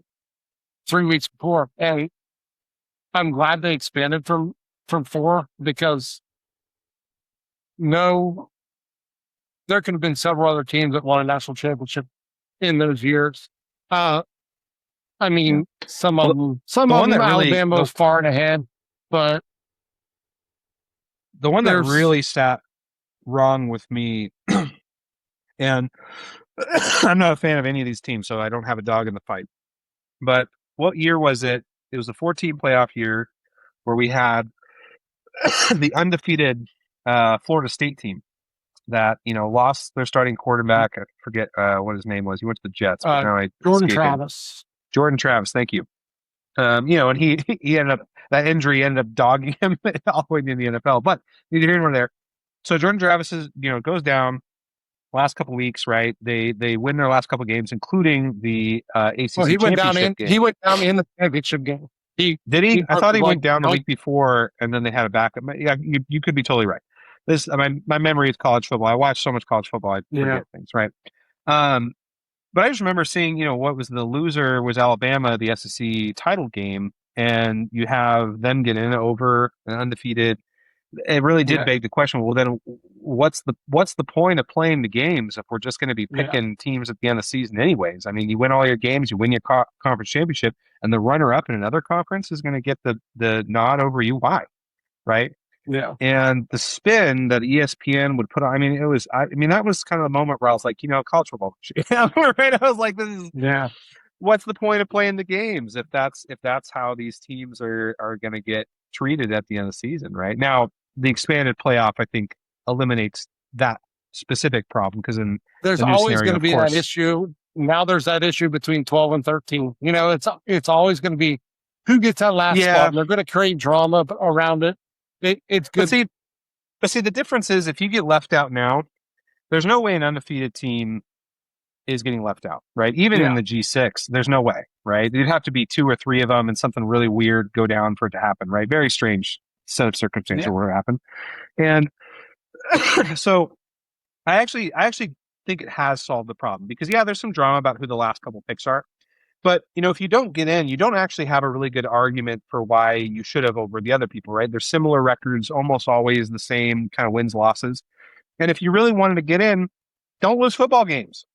3 weeks before, and I'm glad they expanded from 4 because there could have been several other teams that won a national championship in those years. I mean, some of them, Alabama was far and ahead, but the one that really sat wrong with me, and I'm not a fan of any of these teams, so I don't have a dog in the fight. But what year was it? It was the 14 playoff year where we had the undefeated Florida State team that lost their starting quarterback. I forget what his name was. He went to the Jets. But now Jordan Travis, thank you. And he ended up, that injury ended up dogging him all the way into the NFL. But neither here nor there. So Jordan Travis goes down last couple of weeks, right? They win their last couple of games, incling the ACC championship game. He went down in the championship game. Did he? I thought he went down the week before, and then they had a backup. Yeah, you could be totally right. My memory is college football. I watch so much college football, I forget things, right? But I just remember seeing, what was the loser was Alabama, the SEC title game, and you have them get in over an undefeated. It really did beg the question. Well, then, what's the point of playing the games if we're just going to be picking teams at the end of the season, anyways? I mean, you win all your games, you win your conference championship, and the runner-up in another conference is going to get the nod over you. Why, right? Yeah. And the spin that ESPN would put on, that was kind of the moment where I was like, college football. Right? I was like, this is what's the point of playing the games if that's how these teams are going to get treated at the end of the season, right? Now, the expanded playoff, I think, eliminates that specific problem because there's always going to be that issue. Now there's that issue between 12 and 13. It's always going to be who gets that last spot. And they're going to create drama around it. It's good. But see, the difference is if you get left out now, there's no way an undefeated team is getting left out, right? Even in the G6, there's no way, right? It'd have to be 2 or 3 of them and something really weird go down for it to happen, right? Very strange set of circumstances where it happened. And so I actually think it has solved the problem because, there's some drama about who the last couple picks are. But, if you don't get in, you don't actually have a really good argument for why you should have over the other people, right? They're similar records, almost always the same kind of wins, losses. And if you really wanted to get in, don't lose football games,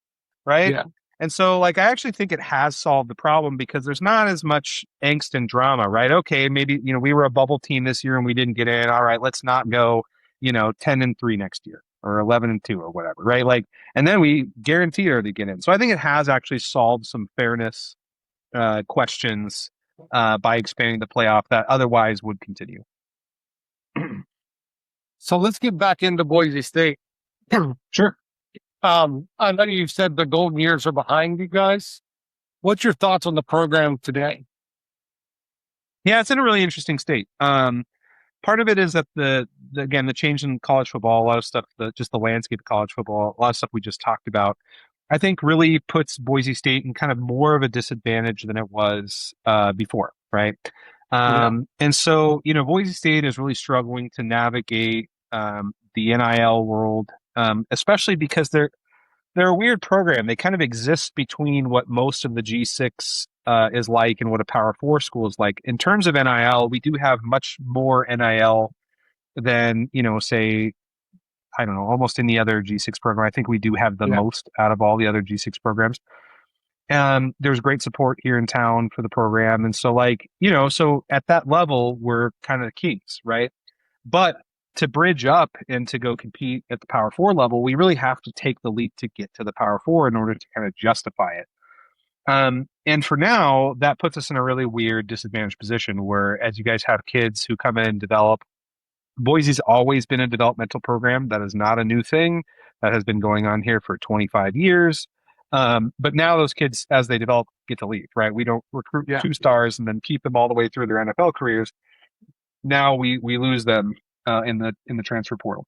right? Yeah. And so, like, I actually think it has solved the problem because there's not as much angst and drama, right? Okay, maybe, we were a bubble team this year and we didn't get in. All right, let's not go, 10-3 next year or 11-2 or whatever, right? Like, and then we guarantee her to get in. So I think it has actually solved some fairness questions by expanding the playoff that otherwise would continue. So let's get back into Boise State. Sure. I know you said the golden years are behind you guys. What's your thoughts on the program today? Yeah, it's in a really interesting state. Part of it is that the change in college football, a lot of stuff, just the landscape of college football, a lot of stuff we just talked about, I think really puts Boise State in kind of more of a disadvantage than it was before, right? And so, Boise State is really struggling to navigate the NIL world, especially because they're a weird program. They kind of exist between what most of the G6 is like and what a Power 4 school is like. In terms of NIL, we do have much more NIL than, say, I don't know, almost any other G6 program. I think we do have the most out of all the other G6 programs. There's great support here in town for the program. And so, so at that level, we're kind of kings, right? But to bridge up and to go compete at the Power 4 level, we really have to take the leap to get to the Power 4 in order to kind of justify it. And for now, that puts us in a really weird disadvantaged position where, as you guys have kids who come in and develop, Boise's always been a developmental program. That is not a new thing. That has been going on here for 25 years. But now those kids, as they develop, get to leave, right? We don't recruit 2 stars and then keep them all the way through their NFL careers. Now we lose them in the transfer portal.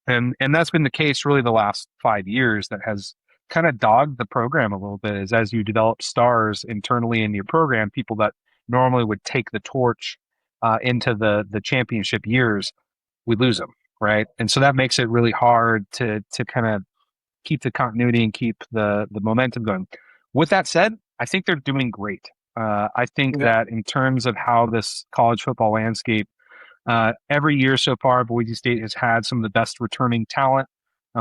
And that's been the case really the last 5 years. That has kind of dogged the program a little bit, is as you develop stars internally in your program, people that normally would take the torch into the championship years, we lose them, right? And so that makes it really hard to kind of keep the continuity and keep the momentum going. With that said, I think they're doing great. I think that in terms of how this college football landscape, every year so far, Boise State has had some of the best returning talent.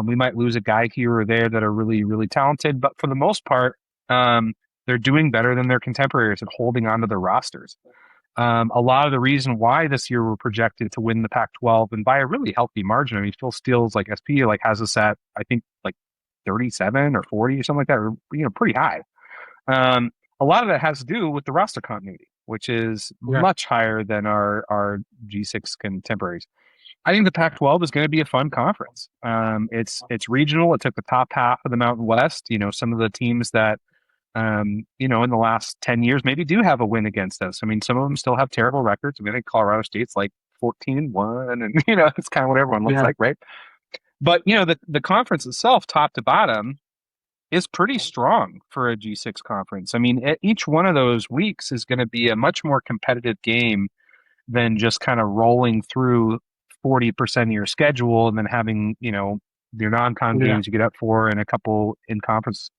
We might lose a guy here or there that are really, really talented, but for the most part, they're doing better than their contemporaries at holding onto their rosters. A lot of the reason why this year we're projected to win the Pac-12 and by a really healthy margin. I mean, Phil Steele's SP has us at, I think, 37 or 40 or something like that, or, pretty high. A lot of that has to do with the roster continuity, which is much higher than our G6 contemporaries. I think the Pac-12 is going to be a fun conference. It's regional. It took the top half of the Mountain West. Some of the teams that, in the last 10 years maybe do have a win against us. I mean, some of them still have terrible records. I mean, I think Colorado State's 14-1, and it's kind of what everyone looks like, right? But the conference itself, top to bottom, is pretty strong for a G6 conference. I mean, each one of those weeks is going to be a much more competitive game than just kind of rolling through 40% of your schedule and then having, your non-con games you get up for and a couple in-conference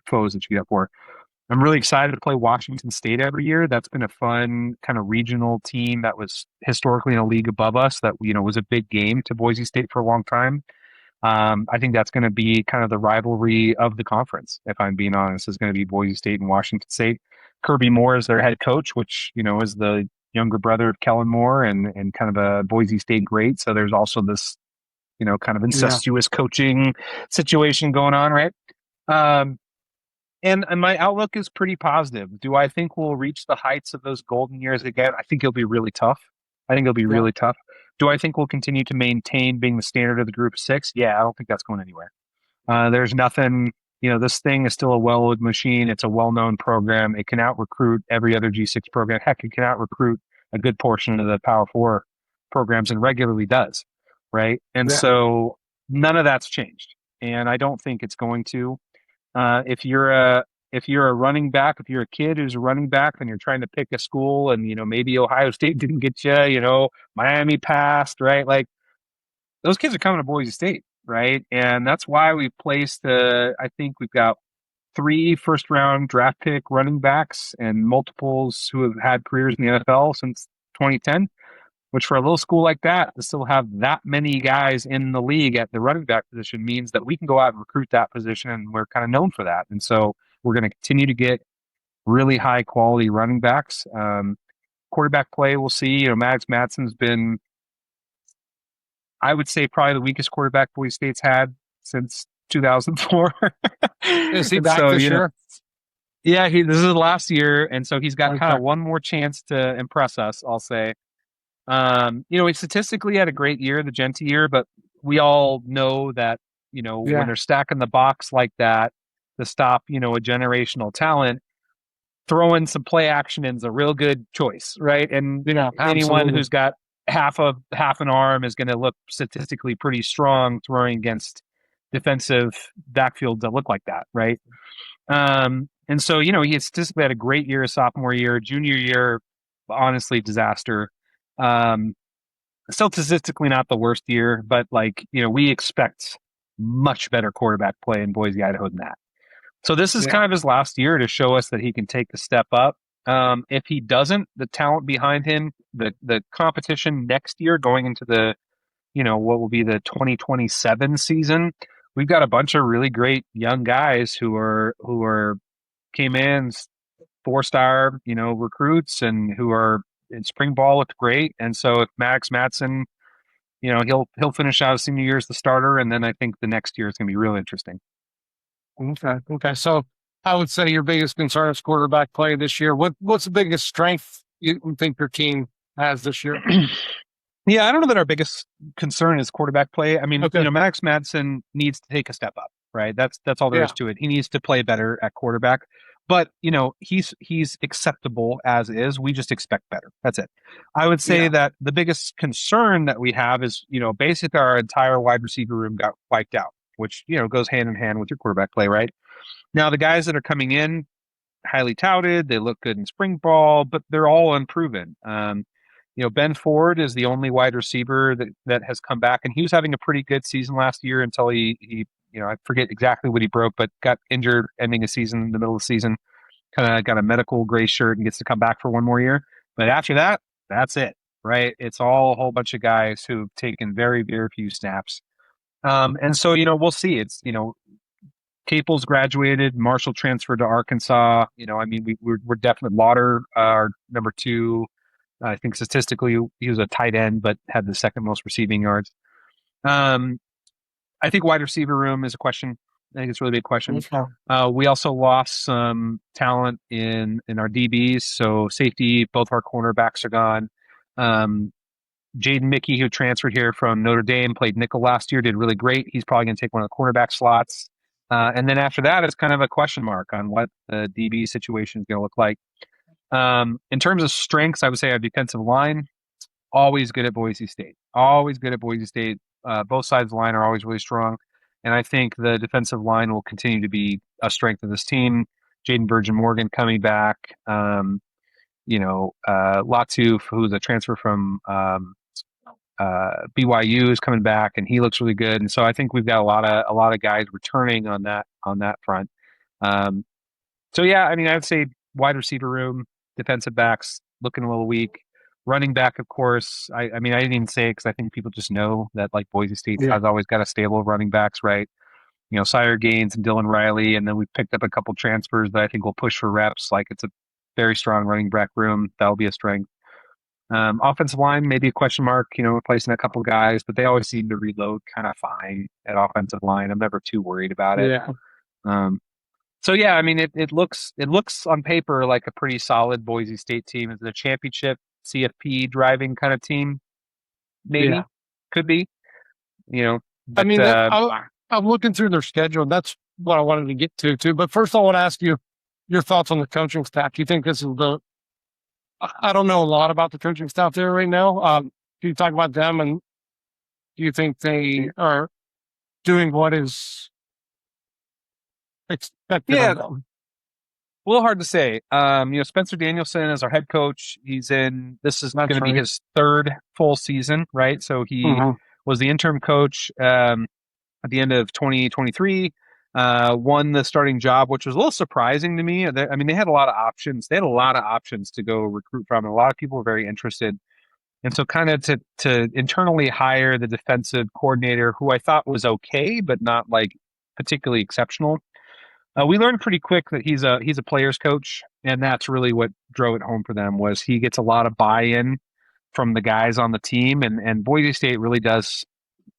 foes that you get up for. I'm really excited to play Washington State every year. That's been a fun kind of regional team that was historically in a league above us that, was a big game to Boise State for a long time. I think that's going to be kind of the rivalry of the conference, if I'm being honest, is going to be Boise State and Washington State. Kirby Moore is their head coach, which, is the younger brother of Kellen Moore and kind of a Boise State great. So there's also this, kind of incestuous coaching situation going on, right? And my outlook is pretty positive. Do I think we'll reach the heights of those golden years again? I think it'll be really tough. Really tough. Do I think we'll continue to maintain being the standard of the Group 6? Yeah, I don't think that's going anywhere. There's nothing, this thing is still a well-oiled machine. It's a well-known program. It can out-recruit every other G6 program. Heck, it can out-recruit a good portion of the Power 4 programs and regularly does, right? And so none of that's changed. And I don't think it's going to. If you're a running back, if you're a kid who's a running back and you're trying to pick a school and, maybe Ohio State didn't get you, Miami passed, right? Those kids are coming to Boise State, right? And that's why we've placed, I think we've got 3 first-round draft pick running backs and multiples who have had careers in the NFL since 2010. which for a little school like that, to still have that many guys in the league at the running back position means that we can go out and recruit that position, and we're kind of known for that. And so we're going to continue to get really high quality running backs. Quarterback play, we'll see. You know, Maddox Madsen's been, I would say, probably the weakest quarterback Boise State's had since 2004. Is he back this year? Yeah, this is the last year, and so he's got kind of one more chance to impress us, I'll say. He statistically had a great year, the Genti year, but we all know that, when they're stacking the box like that to stop, a generational talent, throwing some play action in is a real good choice, right? And anyone who's got half an arm is going to look statistically pretty strong throwing against defensive backfield that look like that, right? And so, he statistically had a great year his sophomore year. Junior year, honestly, disaster. Still statistically not the worst year, but we expect much better quarterback play in Boise, Idaho than that. So this is kind of his last year to show us that he can take the step up. If he doesn't, the talent behind him, the competition next year going into the, what will be the 2027 season, we've got a bunch of really great young guys who came in 4-star, recruits, and who are in spring ball looked great. And so if Maddox Madsen, he'll finish out his senior year as the starter, and then I think the next year is going to be real interesting. Okay. So I would say your biggest concern is quarterback play this year. What's the biggest strength you think your team has this year? Yeah, I don't know that our biggest concern is quarterback play. I mean, Maddox Madsen needs to take a step up, right? That's all there is to it. He needs to play better at quarterback. But, he's acceptable as is. We just expect better. That's it. I would say that the biggest concern that we have is, basically our entire wide receiver room got wiped out, which, goes hand in hand with your quarterback play, right? Now, the guys that are coming in, highly touted, they look good in spring ball, but they're all unproven. Ben Ford is the only wide receiver that has come back, and he was having a pretty good season last year until he I forget exactly what he broke, but got injured ending a season in the middle of the season, kind of got a medical gray shirt and gets to come back for one more year. But after that, that's it, right? It's all a whole bunch of guys who've taken very, very few snaps. And so, we'll see. It's, Capel's graduated, Marshall transferred to Arkansas. We're definitely Lauder, our number 2. I think statistically he was a tight end, but had the second most receiving yards. I think wide receiver room is a question. I think it's a really big question. We also lost some talent in our DBs. So safety, both our cornerbacks are gone. Jaden Mickey, who transferred here from Notre Dame, played nickel last year, did really great. He's probably going to take one of the cornerback slots. And then after that, it's kind of a question mark on what the DB situation is going to look like. In terms of strengths, I would say our defensive line, always good at Boise State. Both sides of the line are always really strong. And I think the defensive line will continue to be a strength of this team. Jaden Virgin Morgan coming back. Latu, who's a transfer from BYU, is coming back, and he looks really good. And so I think we've got a lot of guys returning on that front. I would say wide receiver room, defensive backs looking a little weak. Running back, of course. I didn't even say it because I think people just know that Boise State has always got a stable of running backs, right? Sire Gaines and Dylan Riley, and then we picked up a couple transfers that I think will push for reps. It's a very strong running back room. That'll be a strength. Offensive line, maybe a question mark, replacing a couple guys, but they always seem to reload kind of fine at offensive line. I'm never too worried about it. It looks on paper like a pretty solid Boise State team. Is it a championship CFP driving kind of team? Maybe. Could be. But, I'm looking through their schedule. That's what I wanted to get to too. But first I want to ask you your thoughts on the coaching staff. Do you think this is I don't know a lot about the coaching staff there right now. Can you talk about them, and do you think they are doing what is expected of them? A little hard to say. Spencer Danielson is our head coach. This is going to be his 3rd full season, right? So he was the interim coach at the end of 2023, won the starting job, which was a little surprising to me. They had a lot of options. They had a lot of options to go recruit from, and a lot of people were very interested. And so kind of to internally hire the defensive coordinator, who I thought was okay, but not like particularly exceptional. We learned pretty quick that he's a player's coach, and that's really what drove it home for them. Was he gets a lot of buy-in from the guys on the team, and Boise State really does.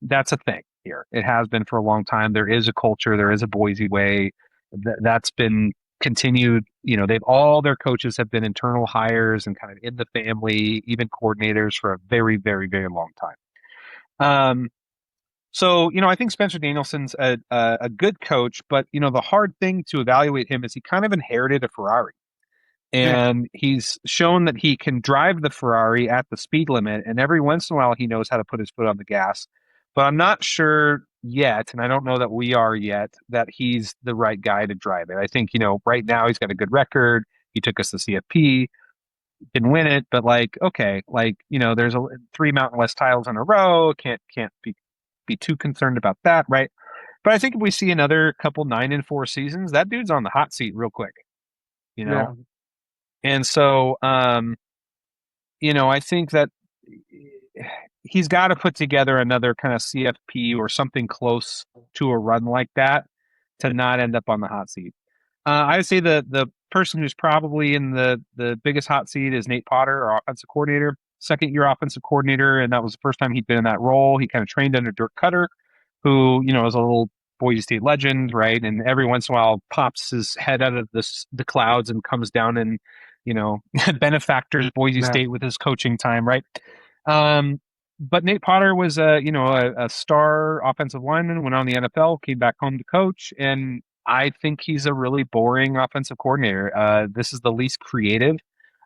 That's a thing here. It has been for a long time. There is a culture. There is a Boise way that's been continued. All their coaches have been internal hires and kind of in the family, even coordinators for a very, very, very long time. So, I think Spencer Danielson's a good coach, but, the hard thing to evaluate him is he kind of inherited a Ferrari. And he's shown that he can drive the Ferrari at the speed limit, and every once in a while he knows how to put his foot on the gas. But I'm not sure yet, and I don't know that we are yet, that he's the right guy to drive it. I think, right now he's got a good record. He took us to CFP, didn't win it, but okay, there's 3 Mountain West titles in a row. Can't be too concerned about that, right? But I think if we see another couple 9-4 seasons, that dude's on the hot seat real quick, Yeah. And so, I think that he's got to put together another kind of CFP or something close to a run like that to not end up on the hot seat. I would say the person who's probably in the biggest hot seat is Nate Potter, our offensive coordinator, second-year offensive coordinator, and that was the first time he'd been in that role. He kind of trained under Dirk Cutter, who, is a little Boise State legend, right? And every once in a while pops his head out of the clouds and comes down and, benefactors Boise State with his coaching time, right? But Nate Potter was a star offensive lineman, went on the NFL, came back home to coach, and I think he's a really boring offensive coordinator. This is the least creative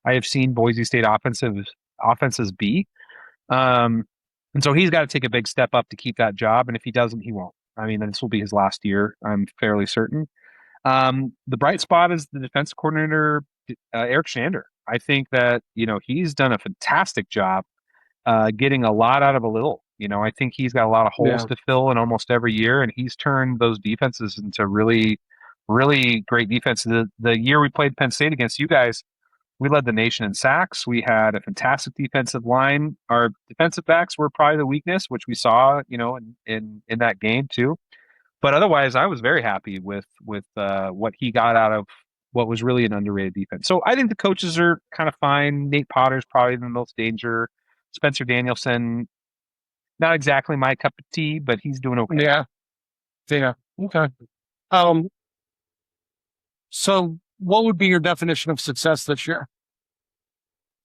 I have seen Boise State offenses be. And so he's got to take a big step up to keep that job. And if he doesn't, he won't. I mean, this will be his last year, I'm fairly certain. The bright spot is the defense coordinator, Eric Shander. I think that, he's done a fantastic job getting a lot out of a little. I think he's got a lot of holes to fill in almost every year, and he's turned those defenses into really, really great defenses. The year we played Penn State against you guys, we led the nation in sacks. We had a fantastic defensive line. Our defensive backs were probably the weakness, which we saw, in that game too. But otherwise, I was very happy with what he got out of what was really an underrated defense. So I think the coaches are kind of fine. Nate Potter's probably the most danger. Spencer Danielson, not exactly my cup of tea, but he's doing okay. Yeah. Okay. So what would be your definition of success this year?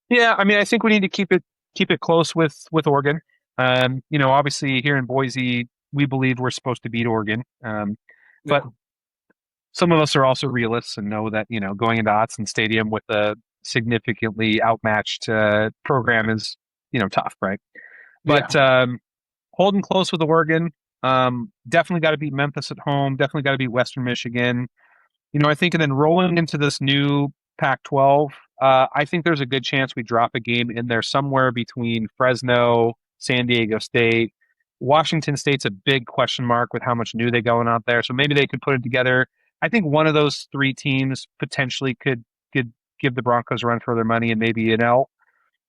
Yeah, I mean, I think we need to keep it close with Oregon. Obviously here in Boise, we believe we're supposed to beat Oregon. But some of us are also realists and know that, going into Autzen Stadium with a significantly outmatched program is, tough, right? But holding close with Oregon, definitely got to beat Memphis at home, definitely got to beat Western Michigan. I think, and then rolling into this new Pac-12, I think there's a good chance we drop a game in there somewhere between Fresno, San Diego State. Washington State's a big question mark with how much new they going out there. So maybe they could put it together. I think one of those 3 teams potentially could give the Broncos a run for their money and maybe an L.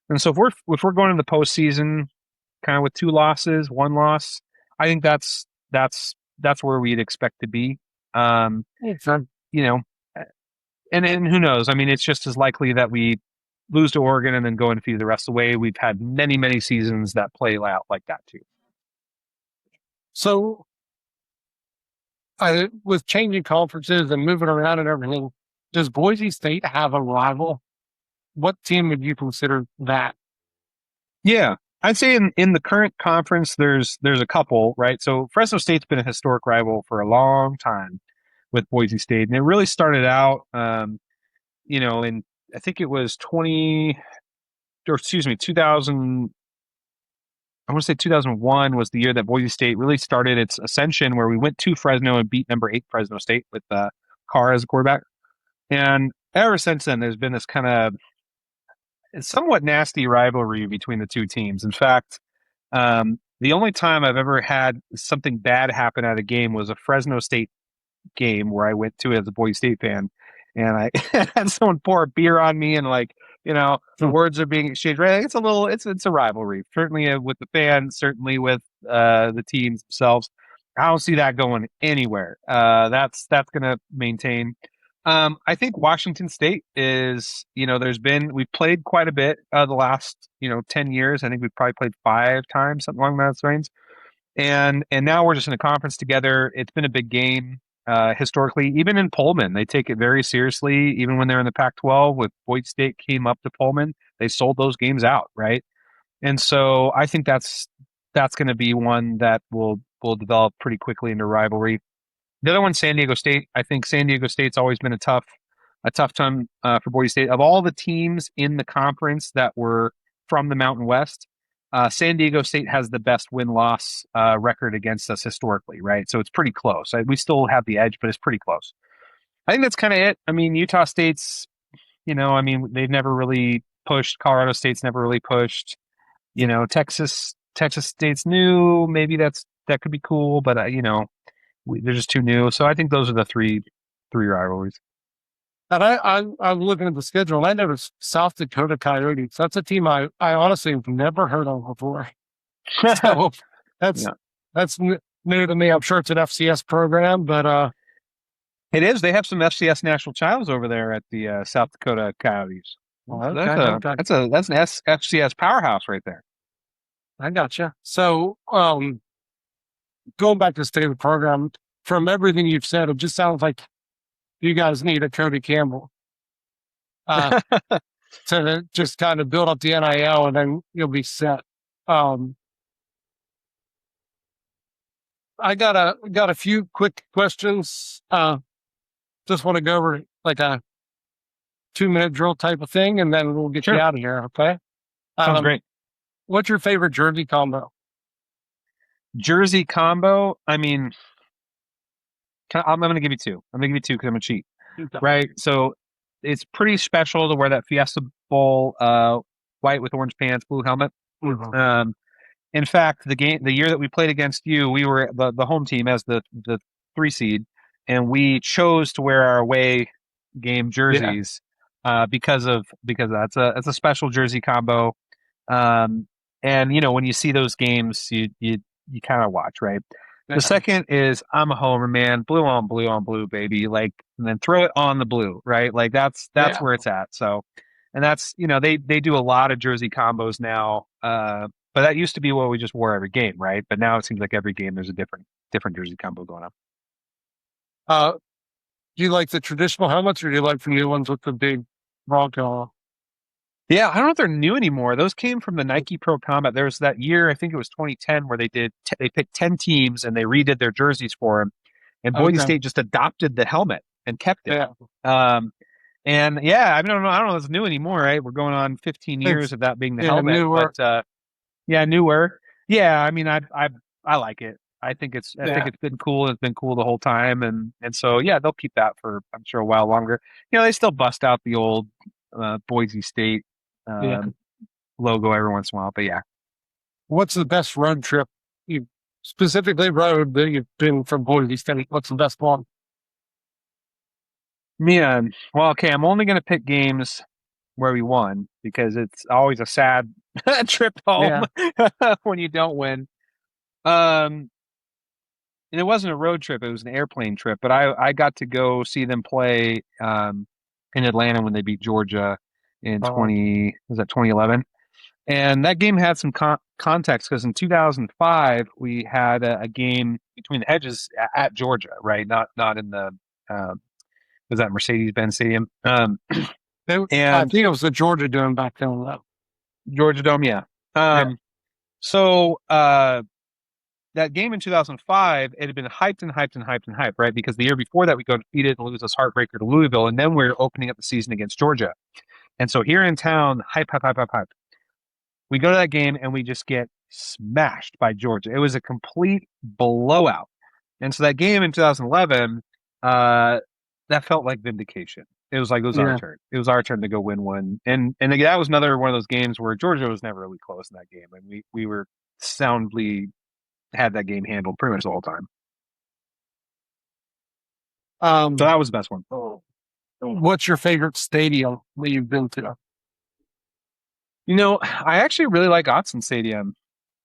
And so if we're going to the postseason kind of with 2 losses, 1 loss, I think that's where we'd expect to be. And who knows? I mean, it's just as likely that we lose to Oregon and then go undefeated the rest of the way. We've had many, many seasons that play out like that too. So, with changing conferences and moving around and everything, does Boise State have a rival? What team would you consider that? Yeah, I'd say in the current conference, there's a couple, right? So Fresno State's been a historic rival for a long time with Boise State, and it really started out, in I think it was 2000. I want to say 2001 was the year that Boise State really started its ascension, where we went to Fresno and beat number 8 Fresno State with Carr as a quarterback. And ever since then, there's been this kind of somewhat nasty rivalry between the 2 teams. In fact, the only time I've ever had something bad happen at a game was a Fresno State game where I went to as a Boise State fan, and I had someone pour a beer on me and The words are being exchanged, right? It's a rivalry, certainly with the fans, certainly with the teams themselves. I don't see that going anywhere. That's going to maintain. I think Washington State is, we've played quite a bit the last, 10 years. I think we've probably played 5 times, something along those lines. And now we're just in a conference together. It's been a big game historically. Even in Pullman, they take it very seriously. Even when they're in the Pac-12, with Boise State came up to Pullman, they sold those games out, right? And so I think that's going to be one that will develop pretty quickly into rivalry. The other one, San Diego State. I think San Diego State's always been a tough time for Boise State. Of all the teams in the conference that were from the Mountain West, San Diego State has the best win-loss record against us historically, right? So it's pretty close. We still have the edge, but it's pretty close. I think that's kind of it. I mean, Utah State's, they've never really pushed. Colorado State's never really pushed. Texas State's new. Maybe that could be cool, but they're just too new. So I think those are the three rivalries. And I'm looking at the schedule, and I noticed South Dakota Coyotes. That's a team I honestly have never heard of before. So that's new to me. I'm sure it's an FCS program, but it is. They have some FCS national titles over there at the South Dakota Coyotes. Okay, that's an FCS powerhouse right there. I gotcha. So, going back to the state of the program, from everything you've said, it just sounds like you guys need a Cody Campbell to just kind of build up the NIL, and then you'll be set. I got a few quick questions. Just want to go over like a 2-minute drill type of thing, and then we'll get you out of here. Okay. Sounds great. What's your favorite jersey combo? Jersey combo? I mean, I'm going to give you 2. I'm going to give you 2 because I'm a cheat. Okay. Right? So it's pretty special to wear that Fiesta Bowl white with orange pants, blue helmet. Mm-hmm. In fact, the year that we played against you, we were the home team as the 3 seed, and we chose to wear our away game jerseys because that's a special jersey combo. And when you see those games, you kind of watch, right? The second is I'm a homer, man. Blue on blue, baby. Like, and then throw it on the blue, right? Like that's where it's at. So, and that's they do a lot of jersey combos now. But that used to be what we just wore every game, right? But now it seems like every game there's a different jersey combo going on. Do you like the traditional helmets, or do you like the new ones with the big Bronco? Yeah, I don't know if they're new anymore. Those came from the Nike Pro Combat. There was that year, I think it was 2010, where they picked 10 teams and they redid their jerseys for them. And Boise State just adopted the helmet and kept it. Yeah. And yeah, I don't know if it's new anymore, right? We're going on 15 years of that being the helmet. Newer. But newer. Yeah, I mean, I like it. I think it's been cool. It's been cool the whole time, and so they'll keep that for, I'm sure, a while longer. They still bust out the old Boise State logo every once in a while, but yeah. What's the best road trip you specifically road that you've been from Boise State? What's the best one? Man, well, okay, I'm only going to pick games where we won because it's always a sad trip home when you don't win. And it wasn't a road trip; it was an airplane trip. But I got to go see them play in Atlanta when they beat Georgia in 2011, and that game had some context because in 2005 we had a game between the hedges at Georgia, right? Not in the was that Mercedes-Benz Stadium? And I think it was the Georgia Dome back then, though. Georgia Dome, yeah. So that game in 2005, it had been hyped, right? Because the year before that, we go defeated and lose this heartbreaker to Louisville, and then we're opening up the season against Georgia. And so here in town, hype. We go to that game and we just get smashed by Georgia. It was a complete blowout. And so that game in 2011, that felt like vindication. It was like our turn. It was our turn to go win one. And that was another one of those games where Georgia was never really close in that game, and we were soundly had that game handled pretty much the whole time. So that was the best one. What's your favorite stadium that you've been to? I actually really like Autzen Stadium.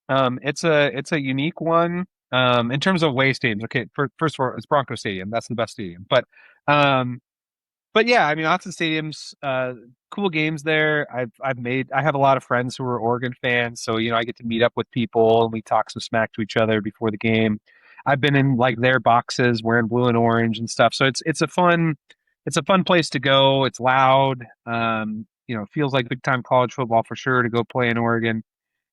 It's a unique one. In terms of away stadiums. Okay, first of all, it's Bronco Stadium. That's the best stadium. Um, but yeah, I mean, Autzen Stadium's cool games there. I have a lot of friends who are Oregon fans, so I get to meet up with people and we talk some smack to each other before the game. I've been in like their boxes wearing blue and orange and stuff, so it's a fun place to go. It's loud. It feels like big time college football for sure to go play in Oregon.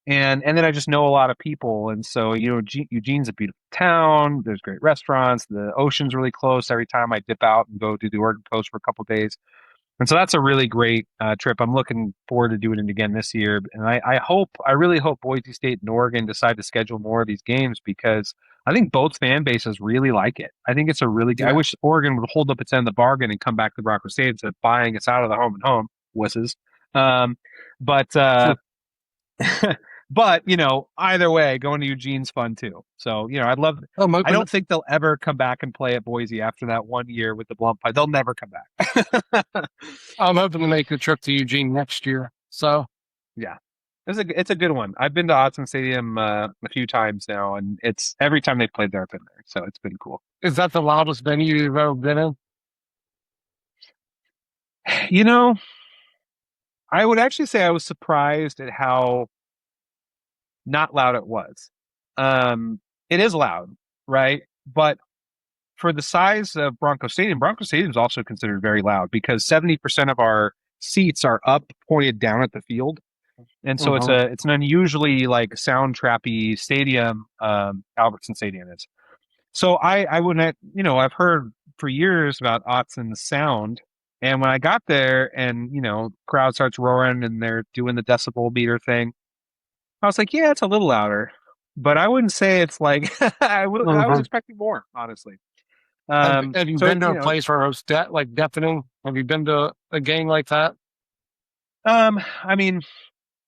And then I just know a lot of people, and so Eugene's a beautiful town. There's great restaurants. The ocean's really close. Every time I dip out and go do the Oregon Coast for a couple of days, and so that's a really great trip. I'm looking forward to doing it again this year, and I really hope Boise State and Oregon decide to schedule more of these games because I think both fan bases really like it. I think it's a really. I wish Oregon would hold up its end of the bargain and come back to Bronco State instead of buying us out of the home and home wusses. But But either way, going to Eugene's fun too. So I'd love. I don't think they'll ever come back and play at Boise after that 1 year with the Blunt Pie. They'll never come back. I'm hoping to make a trip to Eugene next year. So yeah, it's a good one. I've been to Autzen Stadium a few times now, and it's every time they've played there, I've been there. So it's been cool. is that the loudest venue you've ever been in? I would actually say I was surprised at how not loud it was. It is loud, right? But for the size of Bronco Stadium is also considered very loud because 70% of our seats are up, pointed down at the field, and so it's an unusually like sound trappy stadium. Albertson Stadium is. So I wouldn't, I've heard for years about Autzon's sound, and when I got there, and crowd starts roaring and they're doing the decibel meter thing. I was like, yeah, it's a little louder, but I wouldn't say it's like I was expecting more, honestly. Have you been to a know, place where it was like deafening? Have you been to a game like that? I mean,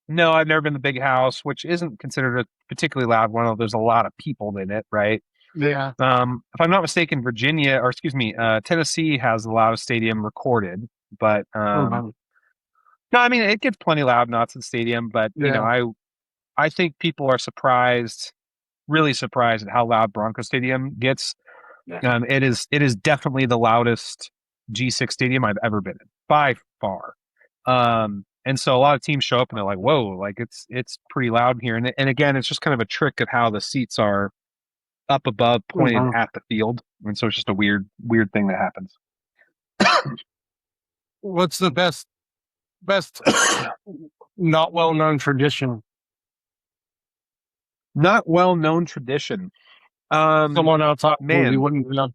no, I've never been to Big House, which isn't considered a particularly loud one. There's a lot of people in it, right? Yeah. If I'm not mistaken, Tennessee has the loudest stadium recorded, but no, I mean it gets plenty loud in Autzen Stadium, but I think people are really surprised at how loud Bronco Stadium gets. Yeah. It is definitely the loudest G6 stadium I've ever been in by far. And so a lot of teams show up and they're like, "Whoa!" Like it's pretty loud in here. And again, it's just kind of a trick of how the seats are up above, pointed at the field, and so it's just a weird thing that happens. What's the best not well known tradition? Not well known tradition. Someone outside you wouldn't know.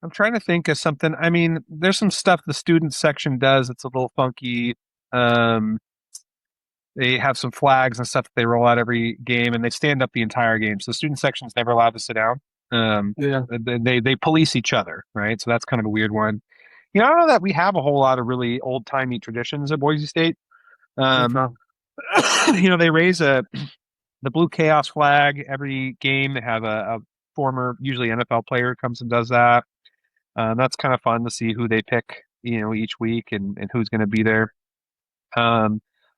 I'm trying to think of something. I mean, there's some stuff the student section does. It's a little funky. They have some flags and stuff that they roll out every game, and they stand up the entire game. So the student section's never allowed to sit down. They police each other, right? So that's kind of a weird one. I don't know that we have a whole lot of really old timey traditions at Boise State. They raise the blue chaos flag every game. They have a former, usually NFL player comes and does that. That's kind of fun to see who they pick, each week and who's going to be there.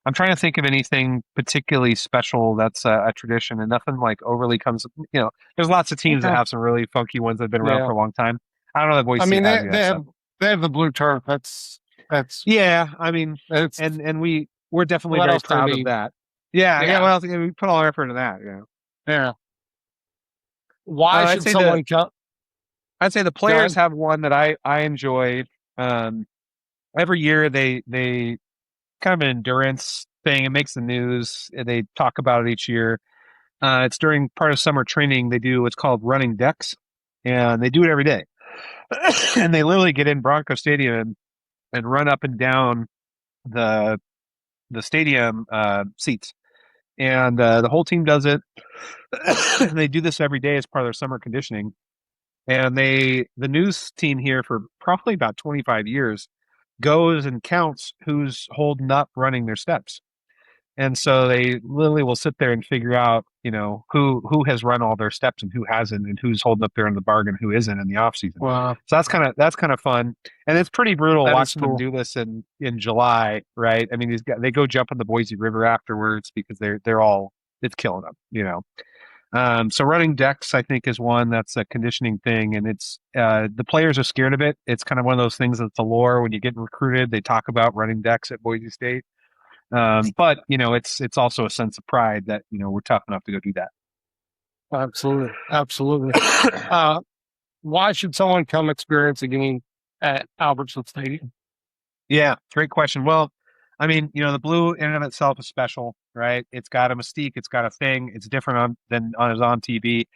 I'm trying to think of anything particularly special that's a tradition, and nothing like overly comes. There's lots of teams that have some really funky ones that have been around for a long time. I don't know that Boise State they have the blue turf. That's yeah. I mean, and we're definitely very proud of that. Yeah. Well, we put all our effort into that. Yeah. Why should someone come? I'd say the players have one that I enjoy. Every year they kind of an endurance thing. It makes the news. They talk about it each year. It's during part of summer training. They do what's called running decks, and they do it every day. And they literally get in Bronco Stadium and run up and down the stadium seats. And the whole team does it. They do this every day as part of their summer conditioning. And the news team here for probably about 25 years goes and counts who's holding up running their steps. And so they literally will sit there and figure out, who has run all their steps and who hasn't, and who's holding up their end of the bargain, who isn't in the off season. Wow. So that's kind of fun, and it's pretty brutal That is watching them cool. do this in July, right? I mean, they go jump in the Boise River afterwards because they're all, it's killing them. So running decks, I think, is one that's a conditioning thing, and it's the players are scared of it. It's kind of one of those things that's the lore. When you get recruited, they talk about running decks at Boise State. But it's also a sense of pride that we're tough enough to go do that. Absolutely. Absolutely. Why should someone come experience a game at Albertson Stadium? Yeah, great question. Well, I mean, the blue in and of itself is special, right? It's got a mystique, it's got a thing. It's different than on TV.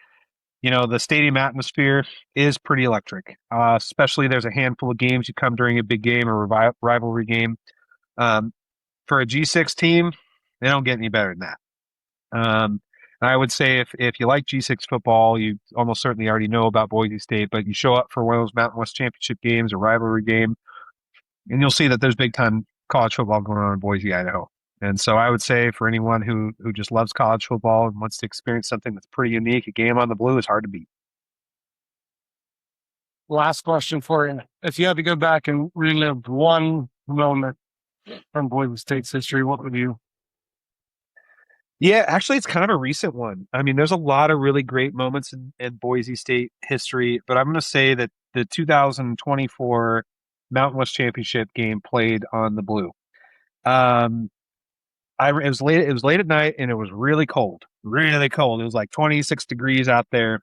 The stadium atmosphere is pretty electric. Especially there's a handful of games you come during a big game or rivalry game. For a G6 team, they don't get any better than that. And I would say if you like G6 football, you almost certainly already know about Boise State, but you show up for one of those Mountain West Championship games or rivalry game, and you'll see that there's big time college football going on in Boise, Idaho. And so I would say for anyone who just loves college football and wants to experience something that's pretty unique, a game on the blue is hard to beat. Last question for you. If you had to go back and relive one moment from Boise State's history, what would you? Yeah, actually, it's kind of a recent one. I mean, there's a lot of really great moments in Boise State history, but I'm going to say that the 2024 Mountain West Championship game played on the blue. It was late at night, and it was really cold. Really cold. It was like 26 degrees out there,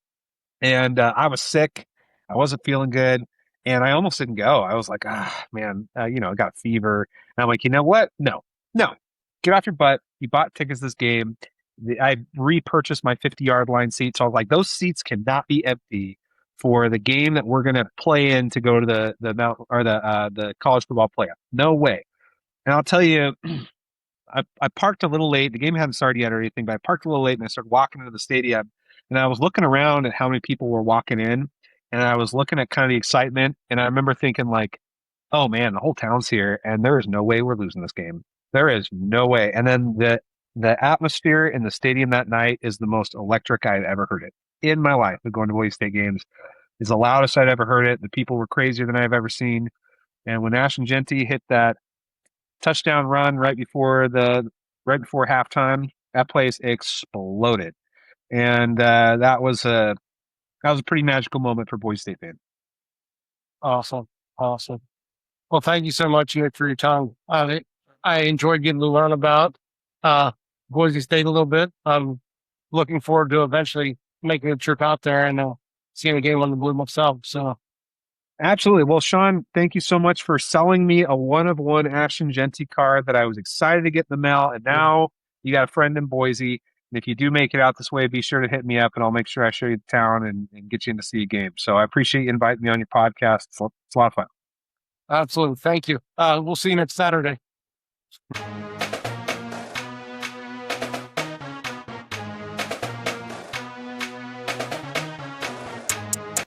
and I was sick. I wasn't feeling good, and I almost didn't go. I was like, man, I got a fever. And I'm like, you know what? No, get off your butt. You bought tickets to this game. I repurchased my 50-yard line seat. So I was like, those seats cannot be empty for the game that we're going to play in to go to the college football playoff. No way. And I'll tell you, I parked a little late. The game hadn't started yet or anything, but I parked a little late and I started walking into the stadium, and I was looking around at how many people were walking in, and I was looking at kind of the excitement. And I remember thinking like, oh man, the whole town's here, and there is no way we're losing this game. There is no way. And then the atmosphere in the stadium that night is the most electric I've ever heard it in my life. Of going to Boise State games is the loudest I'd ever heard it. The people were crazier than I've ever seen. And when Ashton Genty hit that touchdown run right before halftime, that place exploded. And that was a pretty magical moment for Boise State fans. Awesome. Well, thank you so much, Nick, for your time. I enjoyed getting to learn about Boise State a little bit. I'm looking forward to eventually making a trip out there and seeing a game on the blue myself. So, absolutely. Well, Shawn, thank you so much for selling me a one-of-one Ashton Genty card that I was excited to get in the mail. And now you got a friend in Boise. And if you do make it out this way, be sure to hit me up, and I'll make sure I show you the town and get you in to see a game. So I appreciate you inviting me on your podcast. It's a lot of fun. absolutely. Thank you. We'll see you next Saturday.